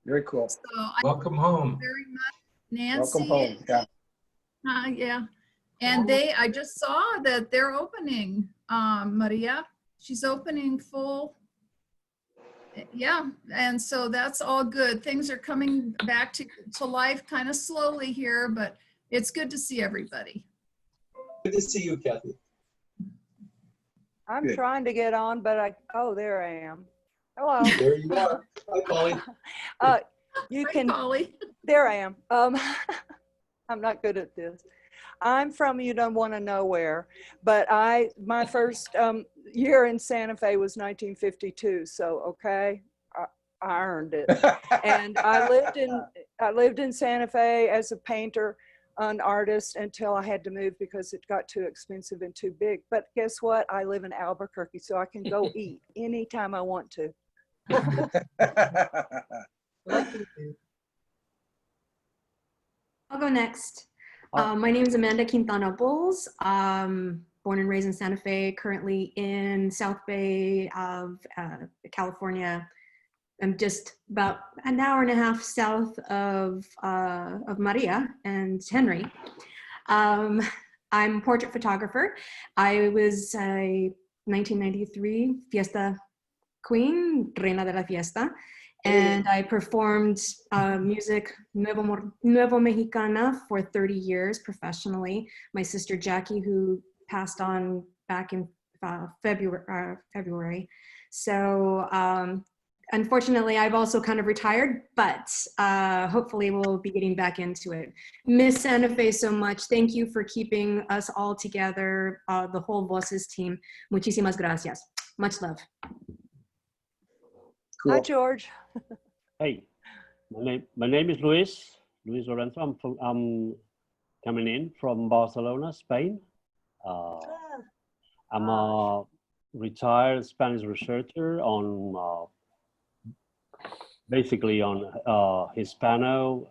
[SPEAKER 15] Very cool.
[SPEAKER 2] So
[SPEAKER 20] Welcome home.
[SPEAKER 2] Very much, Nancy.
[SPEAKER 15] Welcome home. Yeah.
[SPEAKER 2] Yeah. And I just saw that they're opening, Maria. She's opening full. Yeah, and so that's all good. Things are coming back to life kind of slowly here, but it's good to see everybody.
[SPEAKER 5] Good to see you, Kathy.
[SPEAKER 4] I'm
[SPEAKER 5] Good.
[SPEAKER 4] trying to get on, but oh, there I am. Hello.
[SPEAKER 5] There you are. Hi, Polly.
[SPEAKER 4] You
[SPEAKER 2] Hi,
[SPEAKER 4] can.
[SPEAKER 2] Polly.
[SPEAKER 4] There I am. I'm not good at this. I'm from you don't want to know where, but my first year in Santa Fe was 1952. So okay, I earned it. And I lived in Santa Fe as a painter, an artist, until I had to move because it got too expensive and too big. But guess what? I live in Albuquerque, so I can go eat anytime I want to.
[SPEAKER 7] I'll go next. My name is Amanda Quintana Bowles. Born and raised in Santa Fe, currently in South Bay of California. I'm just about an hour and a half south of Maria and Henry. I'm a portrait photographer. I was a 1993 Fiesta Queen, Reina de la Fiesta. And I performed music Nuevo Mexicana for 30 years professionally. My sister Jackie, who passed on back in February. So unfortunately, I've also kind of retired, but hopefully we'll be getting back into it. Miss Santa Fe so much. Thank you for keeping us all together, the whole Voces team. Muchísimas gracias. Much love.
[SPEAKER 15] Cool.
[SPEAKER 4] Hi, George.
[SPEAKER 11] Hey, my name is Luis Lorenzo. I'm coming in from Barcelona, Spain. I'm a retired Spanish researcher on basically on Hispano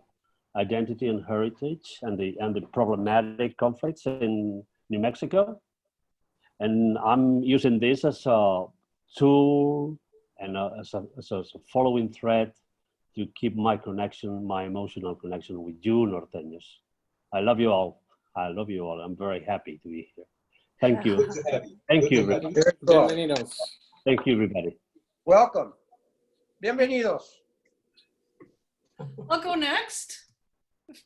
[SPEAKER 11] identity and heritage and the problematic conflicts in New Mexico. And I'm using this as a tool and as a following thread to keep my connection, my emotional connection with you, Norteños. I love you all. I love you all. I'm very happy to be here. Thank you.
[SPEAKER 5] Good to have you.
[SPEAKER 11] Thank you,
[SPEAKER 5] Good to have
[SPEAKER 11] everybody.
[SPEAKER 5] you.
[SPEAKER 11] Thank you, everybody.
[SPEAKER 15] Welcome. Bienvenidos.
[SPEAKER 23] I'll go next.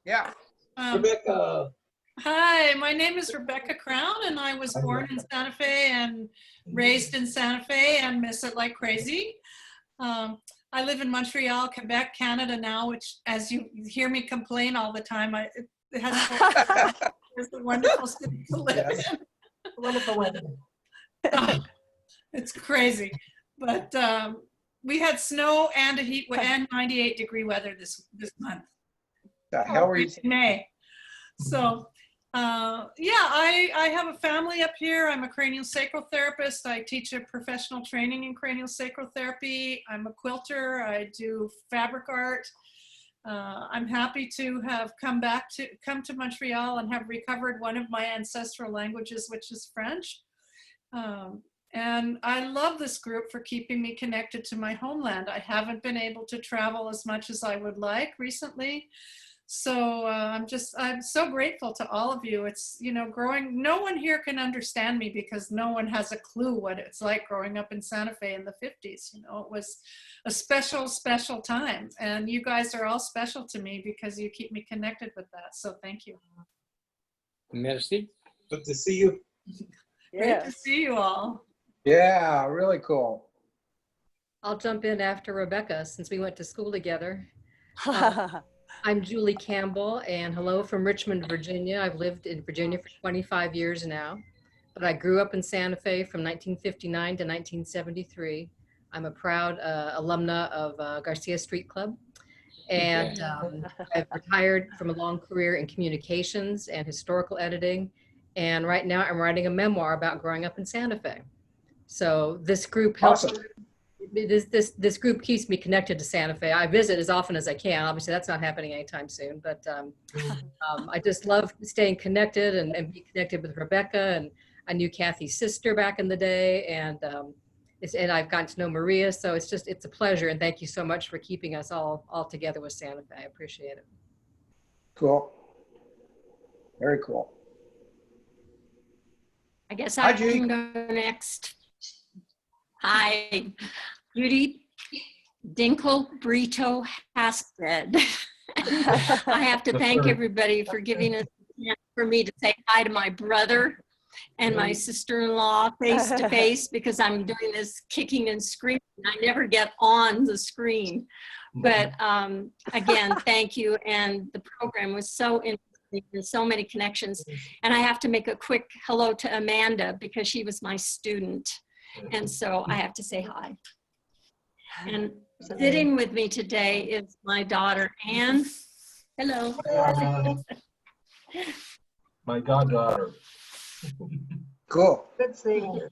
[SPEAKER 15] Yeah.
[SPEAKER 5] Rebecca.
[SPEAKER 23] Hi, my name is Rebecca Crown, and I was born in Santa Fe and raised in Santa Fe and miss it like crazy. I live in Montreal, Quebec, Canada now, which, as you hear me complain all the time, it has it's a wonderful city to live in. Wonderful weather. It's crazy, but we had snow and a heat and 98-degree weather this month.
[SPEAKER 15] The hell were you?
[SPEAKER 23] May. So, yeah, I have a family up here. I'm a craniosacral therapist. I teach a professional training in craniosacral therapy. I'm a quilter. I do fabric art. I'm happy to have come to Montreal and have recovered one of my ancestral languages, which is French. And I love this group for keeping me connected to my homeland. I haven't been able to travel as much as I would like recently. So I'm so grateful to all of you. It's, growing, no one here can understand me because no one has a clue what it's like growing up in Santa Fe in the 50s. It was a special, special time. And you guys are all special to me because you keep me connected with that. So thank you.
[SPEAKER 18] Merci.
[SPEAKER 5] Good to see you.
[SPEAKER 23] Great to see you all.
[SPEAKER 15] Yeah, really cool.
[SPEAKER 24] I'll jump in after Rebecca since we went to school together. I'm Julie Campbell, and hello from Richmond, Virginia. I've lived in Virginia for 25 years now, but I grew up in Santa Fe from 1959 to 1973. I'm a proud alumna of Garcia Street Club. And I've retired from a long career in communications and historical editing. And right now I'm writing a memoir about growing up in Santa Fe. So this group helps.
[SPEAKER 15] Awesome.
[SPEAKER 24] This group keeps me connected to Santa Fe. I visit as often as I can. Obviously, that's not happening anytime soon. But I just love staying connected and be connected with Rebecca. And I knew Kathy's sister back in the day, and I've gotten to know Maria. So it's a pleasure. And thank you so much for keeping us all together with Santa Fe. I appreciate it.
[SPEAKER 15] Cool. Very cool.
[SPEAKER 3] I guess
[SPEAKER 15] Hi,
[SPEAKER 3] I
[SPEAKER 15] Judy.
[SPEAKER 3] can go next. Hi, Judy Dinkle Brito Hasped. I have to thank everybody for giving us a chance for me to say hi to my brother and my sister-in-law face to face, because I'm doing this kicking and screaming. I never get on the screen. But again, thank you. And the program was so interesting and so many connections. And I have to make a quick hello to Amanda because she was my student. And so I have to say hi. And sitting with me today is my daughter, Anne. Hello.
[SPEAKER 20] My goddaughter.
[SPEAKER 15] Cool.
[SPEAKER 16] Good seeing you.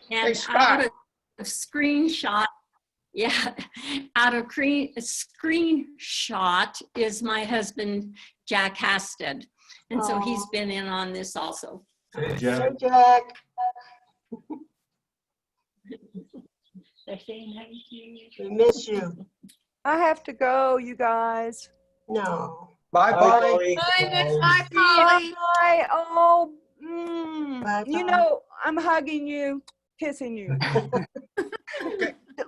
[SPEAKER 3] And
[SPEAKER 15] Scott.
[SPEAKER 3] out of screenshot, out of screenshot is my husband, Jack Hasted. And so he's been in on this also.
[SPEAKER 20] Hey, Jack.
[SPEAKER 16] Hey, Jack.
[SPEAKER 3] They're saying hi to you.
[SPEAKER 16] We miss you.
[SPEAKER 4] I have to go, you guys.
[SPEAKER 16] No.
[SPEAKER 15] Bye, Polly.
[SPEAKER 2] Bye, Polly.
[SPEAKER 4] Bye. Oh,
[SPEAKER 16] Bye,
[SPEAKER 4] you
[SPEAKER 16] Polly.
[SPEAKER 4] know, I'm hugging you, kissing you.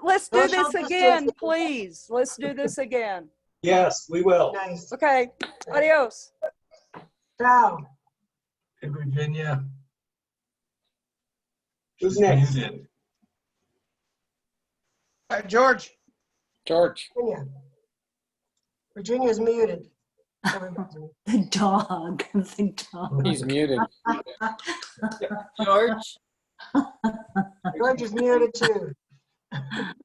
[SPEAKER 4] Let's do this again, please. Let's do this again.
[SPEAKER 5] Yes, we will.
[SPEAKER 16] Nice.
[SPEAKER 4] Okay. Adios.
[SPEAKER 16] Ciao.
[SPEAKER 20] Hey, Virginia.
[SPEAKER 5] Who's
[SPEAKER 20] She's
[SPEAKER 5] next?
[SPEAKER 20] muted.
[SPEAKER 15] George.
[SPEAKER 18] George.
[SPEAKER 16] Virginia. Virginia's muted.
[SPEAKER 21] The dog. The dog.
[SPEAKER 18] He's muted.
[SPEAKER 16] George. George is muted too.
[SPEAKER 18] Can't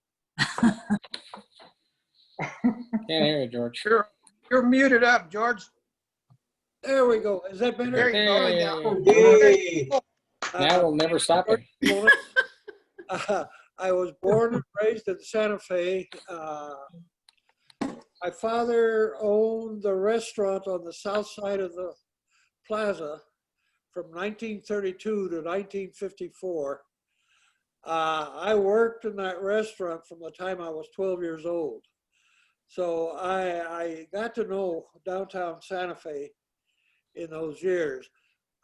[SPEAKER 18] hear you, George.
[SPEAKER 15] You're muted up, George.
[SPEAKER 6] There we go. Is that better?
[SPEAKER 15] There you go.
[SPEAKER 5] Hey.
[SPEAKER 18] Now we'll never stop it.
[SPEAKER 6] I was born and raised in Santa Fe. My father owned the restaurant on the south side of the plaza from 1932 to 1954. I worked in that restaurant from the time I was 12 years old. So I got to know downtown Santa Fe in those years.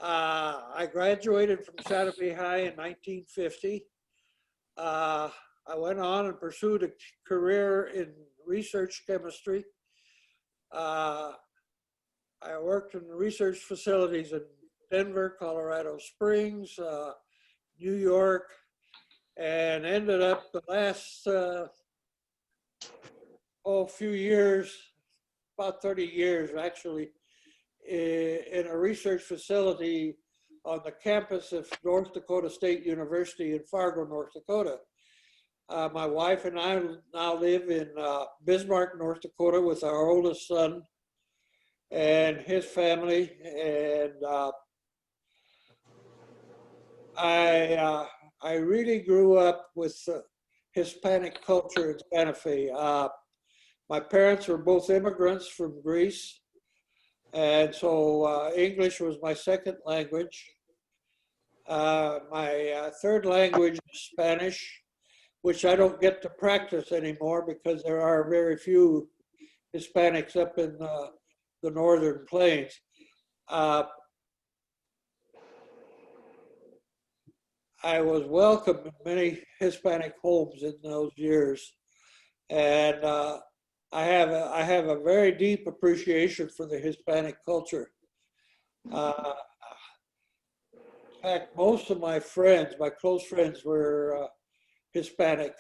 [SPEAKER 6] I graduated from Santa Fe High in 1950. I went on and pursued a career in research chemistry. I worked in research facilities in Denver, Colorado Springs, New York, and ended up the last few years, about 30 years actually, in a research facility on the campus of North Dakota State University in Fargo, North Dakota. My wife and I now live in Bismarck, North Dakota with our oldest son and his family. And I really grew up with Hispanic culture in Santa Fe. My parents were both immigrants from Greece. And so English was my second language. My third language is Spanish, which I don't get to practice anymore because there are very few Hispanics up in the northern plains. I was welcome in many Hispanic homes in those years. And I have a very deep appreciation for the Hispanic culture. In fact, most of my friends, my close friends, were Hispanic.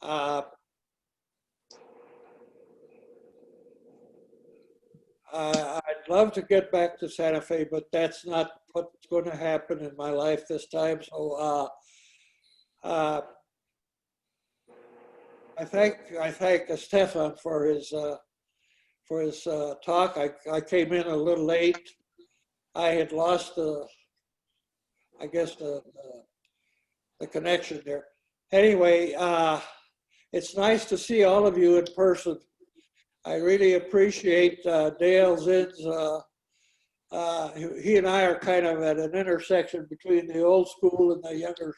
[SPEAKER 6] I'd love to get back to Santa Fe, but that's not what's going to happen in my life this time. So I thank Estevan for his talk. I came in a little late. I had lost I guess the connection there. Anyway, it's nice to see all of you in person. I really appreciate Dale Zinn's. He and I are kind of at an intersection between the old school and the younger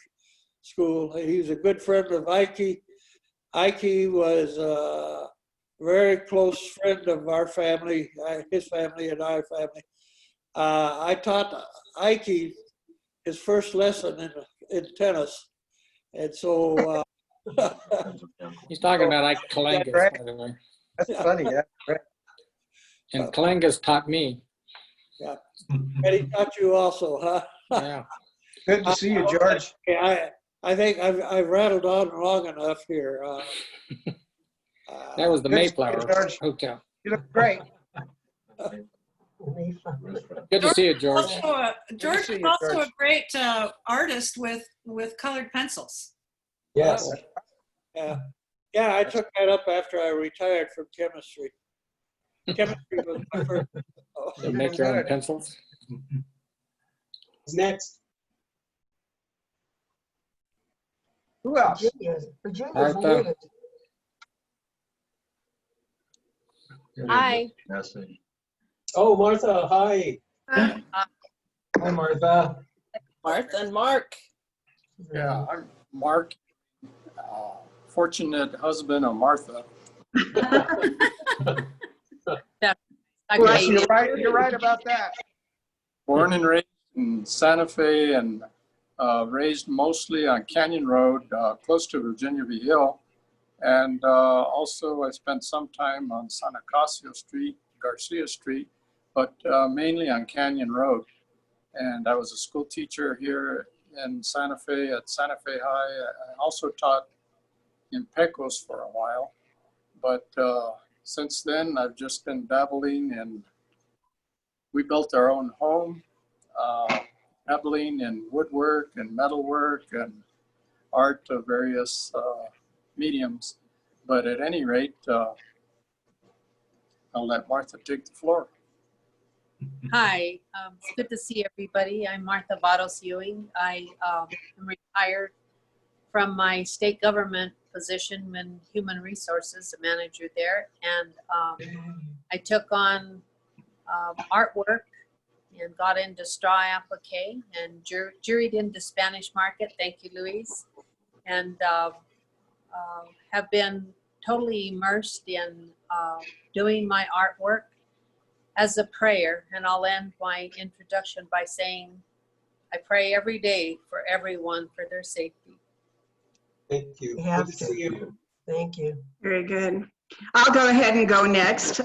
[SPEAKER 6] school. He's a good friend of Ike. Ike was a very close friend of our family, his family and our family. I taught Ike his first lesson in tennis. And so
[SPEAKER 18] he's talking about Ike Kalengas, by the way.
[SPEAKER 15] That's funny, yeah. Right.
[SPEAKER 18] And Kalengas taught me.
[SPEAKER 6] Yeah. And he taught you also, huh?
[SPEAKER 18] Yeah.
[SPEAKER 15] Good to see you, George.
[SPEAKER 6] I think I've rattled on long enough here.
[SPEAKER 18] That was the Mayflower Hotel.
[SPEAKER 15] You look great.
[SPEAKER 18] Good to see you, George.
[SPEAKER 23] George is also a great artist with colored pencils.
[SPEAKER 5] Yes.
[SPEAKER 6] Yeah. Yeah, I took that up after I retired from chemistry. Chemistry was my first.
[SPEAKER 18] You make your own pencils?
[SPEAKER 5] Who's next?
[SPEAKER 15] Who else?
[SPEAKER 18] Martha.
[SPEAKER 20] Hi.
[SPEAKER 5] Oh, Martha, hi.
[SPEAKER 20] Hi, Martha.
[SPEAKER 8] Martha and Mark.
[SPEAKER 10] Yeah, I'm Mark, fortunate husband of Martha.
[SPEAKER 15] Yes, you're right. You're right about that.
[SPEAKER 10] Born and raised in Santa Fe and raised mostly on Canyon Road, close to Virginia V. Hill. And also I spent some time on San Acacio Street, Garcia Street, but mainly on Canyon Road. And I was a school teacher here in Santa Fe at Santa Fe High. I also taught in Pecos for a while. But since then, I've just been dabbling in, we built our own home, dabbling in woodwork and metalwork and art of various mediums. But at any rate, I'll let Martha take the floor.
[SPEAKER 8] Hi, it's good to see everybody. I'm Martha Vados Ewing. I am retired from my state government position in human resources, a manager there. And I took on artwork and got into straw applique and juried into Spanish market. Thank you, Luis. And have been totally immersed in doing my artwork as a prayer. And I'll end my introduction by saying, I pray every day for everyone for their safety.
[SPEAKER 5] Thank you.
[SPEAKER 13] We have
[SPEAKER 5] Good to see you.
[SPEAKER 13] Thank you.
[SPEAKER 14] Very good. I'll go ahead and go next.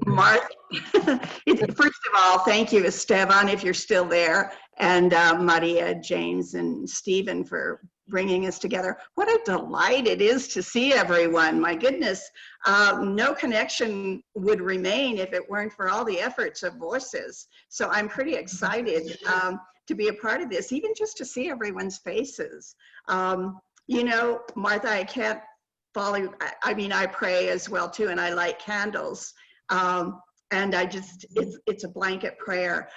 [SPEAKER 14] Mark, first of all, thank you, Estevan, if you're still there, and Maria, James, and Stephen for bringing us together. What a delight it is to see everyone. My goodness, no connection would remain if it weren't for all the efforts of Voces. So I'm pretty excited to be a part of this, even just to see everyone's faces. You know, Martha, I can't follow, I mean, I pray as well too, and I light candles. And I just, it's a blanket prayer.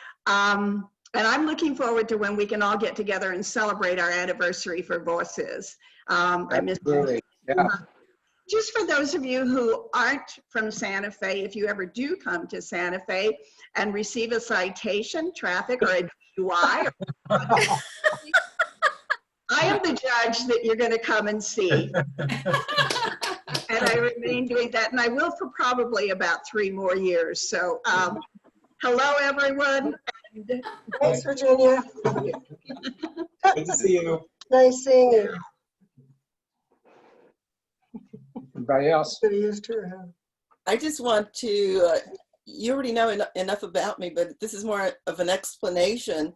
[SPEAKER 14] And I'm looking forward to when we can all get together and celebrate our anniversary for Voces. I miss
[SPEAKER 15] yeah.
[SPEAKER 14] Just for those of you who aren't from Santa Fe, if you ever do come to Santa Fe and receive a citation, traffic, or a DUI, I am the judge that you're going to come and see. And I remain doing that, and I will for probably about 3 more years. So hello, everyone.
[SPEAKER 13] Thanks, Virginia.
[SPEAKER 5] Good to see you.
[SPEAKER 13] Nice seeing you.
[SPEAKER 15] Anybody else?
[SPEAKER 8] I just want to, you already know enough about me, but this is more of an explanation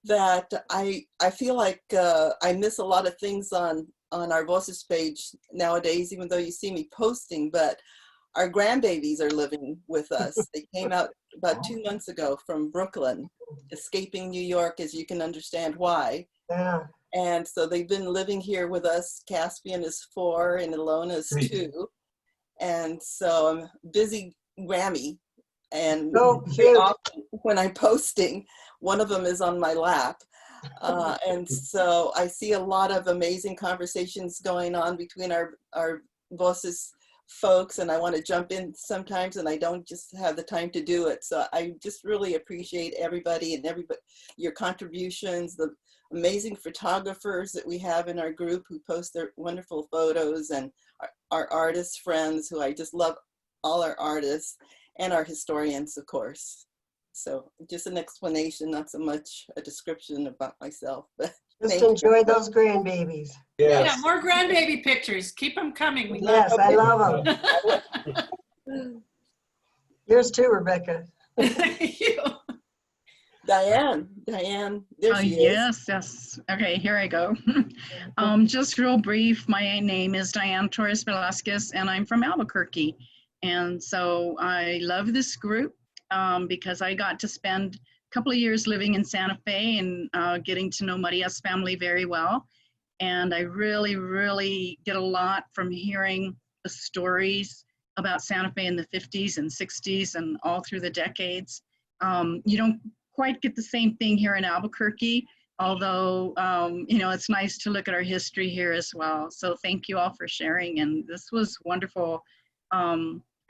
[SPEAKER 8] that I feel like I miss a lot of things on our Voces page nowadays, even though you see me posting, but our grandbabies are living with us. They came out about 2 months ago from Brooklyn, escaping New York, as you can understand why.
[SPEAKER 13] Yeah.
[SPEAKER 9] And so they've been living here with us. Caspian is 4 and Ilona is 2. And so I'm busy Grammy. And often when I'm posting, one of them is on my lap. And so I see a lot of amazing conversations going on between our Voces folks, and I want to jump in sometimes and I don't just have the time to do it. So I just really appreciate everybody and your contributions, the amazing photographers that we have in our group who post their wonderful photos, and our artist friends who I just love, all our artists, and our historians, of course. So just an explanation, not so much a description about myself, but
[SPEAKER 13] just enjoy those grandbabies.
[SPEAKER 8] Yeah, more grandbaby pictures. Keep them coming. We
[SPEAKER 13] Yes,
[SPEAKER 8] love
[SPEAKER 13] I love them. Yours too, Rebecca.
[SPEAKER 9] Diane, there she is.
[SPEAKER 12] Yes. Okay, here I go. Just real brief, my name is Diane Torres Velasquez, and I'm from Albuquerque. And so I love this group because I got to spend a couple of years living in Santa Fe and getting to know Maria's family very well. And I really get a lot from hearing the stories about Santa Fe in the 50s and 60s and all through the decades. You don't quite get the same thing here in Albuquerque, although, it's nice to look at our history here as well. So thank you all for sharing, and this was wonderful.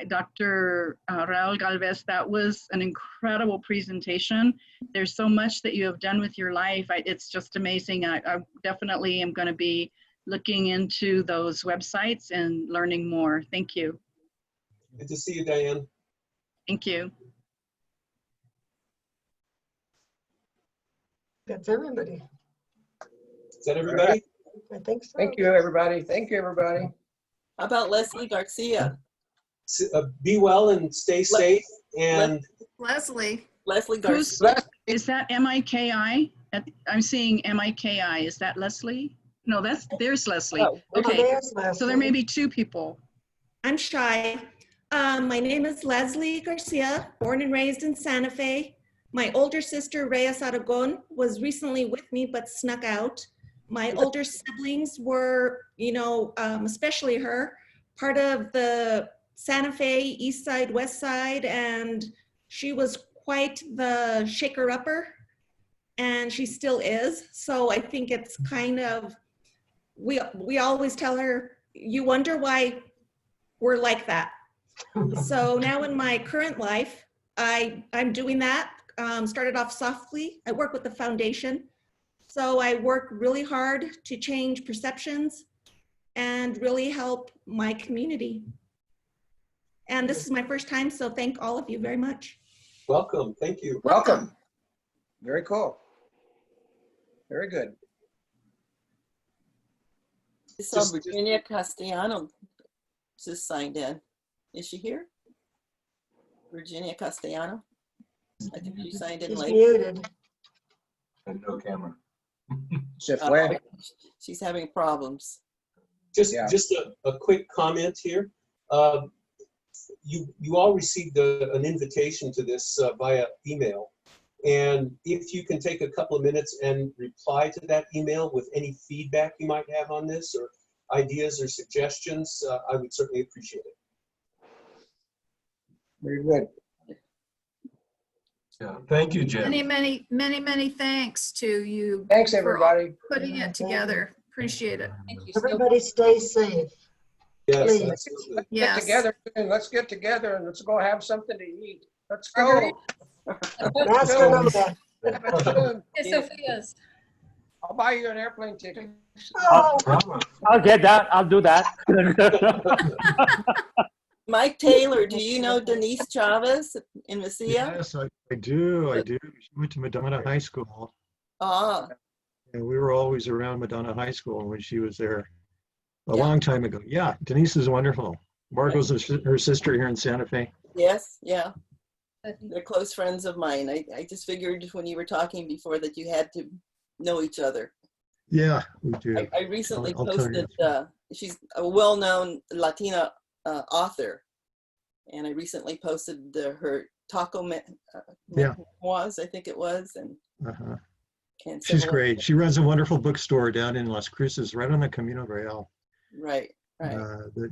[SPEAKER 12] Dr. Rael-Galvez, that was an incredible presentation. There's so much that you have done with your life. It's just amazing. I definitely am going to be looking into those websites and learning more. Thank you.
[SPEAKER 5] Good to see you, Diane.
[SPEAKER 12] Thank you.
[SPEAKER 13] That's everybody.
[SPEAKER 5] Is that everybody?
[SPEAKER 13] I think so.
[SPEAKER 15] Thank you, everybody. Thank you, everybody.
[SPEAKER 9] How about Leslie Garcia?
[SPEAKER 5] Be well and stay safe. And
[SPEAKER 2] Leslie
[SPEAKER 12] Garcia. Is that M-I-K-I? I'm seeing M-I-K-I. Is that Leslie? No, there's Leslie. Okay,
[SPEAKER 13] there's Leslie.
[SPEAKER 12] So there may be 2 people.
[SPEAKER 17] I'm shy. My name is Leslie Garcia, born and raised in Santa Fe. My older sister, Reyes Aragon, was recently with me but snuck out. My older siblings were, especially her, part of the Santa Fe East Side, West Side, and she was quite the shaker-upper, and she still is. So I think it's kind of, we always tell her, you wonder why we're like that. So now in my current life, I'm doing that. Started off softly. I work with the foundation. So I work really hard to change perceptions and really help my community. And this is my first time, so thank all of you very much.
[SPEAKER 5] Welcome. Thank you.
[SPEAKER 15] Welcome. Very cool. Very good.
[SPEAKER 9] I saw Virginia Castellano just signed in. Is she here? Virginia Castellano? I think she signed in late.
[SPEAKER 13] Muted.
[SPEAKER 20] And no camera.
[SPEAKER 9] She's having problems.
[SPEAKER 5] Just a quick comment here. You all received an invitation to this via email. And if you can take a couple of minutes and reply to that email with any feedback you might have on this, or ideas or suggestions, I would certainly appreciate it.
[SPEAKER 15] Very good.
[SPEAKER 20] Yeah, thank you, Jim.
[SPEAKER 2] Many thanks to you.
[SPEAKER 15] Thanks, everybody.
[SPEAKER 2] For putting it together. Appreciate it. Thank you.
[SPEAKER 13] Everybody stay safe.
[SPEAKER 5] Yes,
[SPEAKER 15] Get together and let's get together and let's go have something to eat. Let's go.
[SPEAKER 24] Hey, Sophia's.
[SPEAKER 15] I'll buy you an airplane ticket.
[SPEAKER 11] I'll get that. I'll do that.
[SPEAKER 9] Mike Taylor, do you know Denise Chavez in Mesilla?
[SPEAKER 19] Yes, I do. She went to Madonna High School.
[SPEAKER 9] Ah.
[SPEAKER 19] And we were always around Madonna High School when she was there a long time ago. Yeah, Denise is wonderful. Margot's her sister here in Santa Fe.
[SPEAKER 9] Yes, yeah. They're close friends of mine. I just figured when you were talking before that you had to know each other.
[SPEAKER 19] Yeah, we do.
[SPEAKER 9] I recently
[SPEAKER 19] I'll tell you.
[SPEAKER 9] posted, she's a well-known Latina author, and I recently posted her taco memoirs, I think it was, and Can't say
[SPEAKER 19] She's
[SPEAKER 9] enough.
[SPEAKER 19] great. She runs a wonderful bookstore down in Las Cruces, right on the Camino Real,
[SPEAKER 9] Right, right.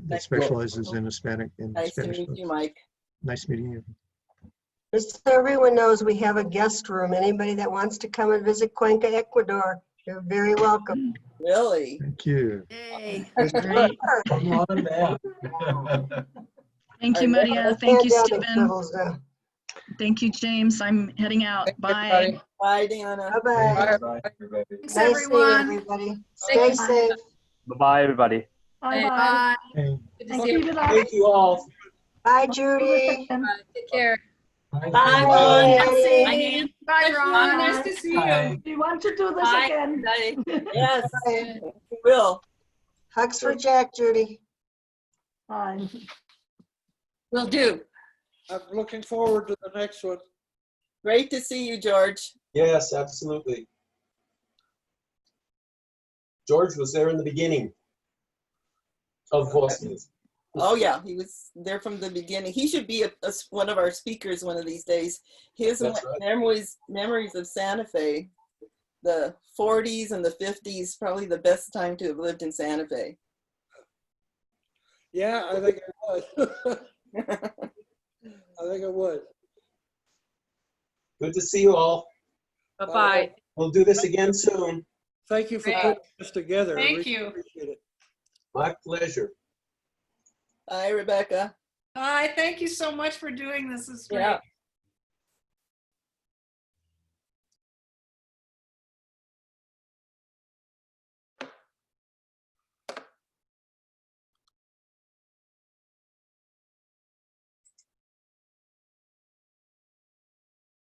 [SPEAKER 19] that specializes in Hispanic and
[SPEAKER 9] Nice to
[SPEAKER 19] Spanish
[SPEAKER 9] meet
[SPEAKER 19] books.
[SPEAKER 9] you, Mike.
[SPEAKER 19] Nice meeting you.
[SPEAKER 13] Just so everyone knows, we have a guest room. Anybody that wants to come and visit Cuenca, Ecuador, you're very welcome.
[SPEAKER 9] Really?
[SPEAKER 19] Thank you.
[SPEAKER 2] Yay.
[SPEAKER 12] Great.
[SPEAKER 20] Come on down.
[SPEAKER 12] Thank you, Maria. Thank you,
[SPEAKER 13] Pandemic
[SPEAKER 12] Stephen.
[SPEAKER 13] shovels down.
[SPEAKER 12] Thank you, James. I'm heading out. Bye.
[SPEAKER 6] Everybody.
[SPEAKER 9] Bye, Deanna.
[SPEAKER 13] Bye-bye.
[SPEAKER 20] Bye, everybody.
[SPEAKER 2] Thanks,
[SPEAKER 13] Nice seeing
[SPEAKER 2] everyone.
[SPEAKER 13] everybody. Stay
[SPEAKER 2] Thank you.
[SPEAKER 13] safe.
[SPEAKER 11] Bye-bye, everybody.
[SPEAKER 16] Bye-bye.
[SPEAKER 2] Bye.
[SPEAKER 19] Hey.
[SPEAKER 24] Good to
[SPEAKER 16] And
[SPEAKER 24] see
[SPEAKER 16] keep
[SPEAKER 24] you.
[SPEAKER 16] it up.
[SPEAKER 5] Thank you all.
[SPEAKER 13] Bye, Judy.
[SPEAKER 24] Bye. Take care.
[SPEAKER 20] Bye.
[SPEAKER 13] Bye,
[SPEAKER 20] Bye.
[SPEAKER 13] Eddie.
[SPEAKER 2] Bye, Ron.
[SPEAKER 23] Nice to see you.
[SPEAKER 20] Bye.
[SPEAKER 16] We want to do this
[SPEAKER 8] Bye,
[SPEAKER 16] again.
[SPEAKER 8] everybody.
[SPEAKER 9] Yes,
[SPEAKER 13] Bye.
[SPEAKER 9] we will.
[SPEAKER 13] Hugs for Jack, Judy.
[SPEAKER 16] Bye.
[SPEAKER 8] Will do.
[SPEAKER 6] I'm looking forward to the next one.
[SPEAKER 9] Great to see you, George.
[SPEAKER 5] Yes, absolutely. George was there in the beginning of Voces.
[SPEAKER 9] Oh yeah, he was there from the beginning. He should be one of our speakers one of these days. His
[SPEAKER 5] That's right.
[SPEAKER 9] memories of Santa Fe, the 40s and the 50s, probably the best time to have lived in Santa Fe.
[SPEAKER 6] Yeah, I think it would. I think it would.
[SPEAKER 5] Good to see you all.
[SPEAKER 8] Bye-bye.
[SPEAKER 5] We'll do this again soon.
[SPEAKER 6] Thank you for
[SPEAKER 23] Great.
[SPEAKER 6] putting this together. I
[SPEAKER 23] Thank
[SPEAKER 6] really
[SPEAKER 23] you.
[SPEAKER 6] appreciate it.
[SPEAKER 5] My pleasure.
[SPEAKER 9] Bye, Rebecca.
[SPEAKER 23] Bye. Thank you so much for doing this. This is great.
[SPEAKER 9] Yeah.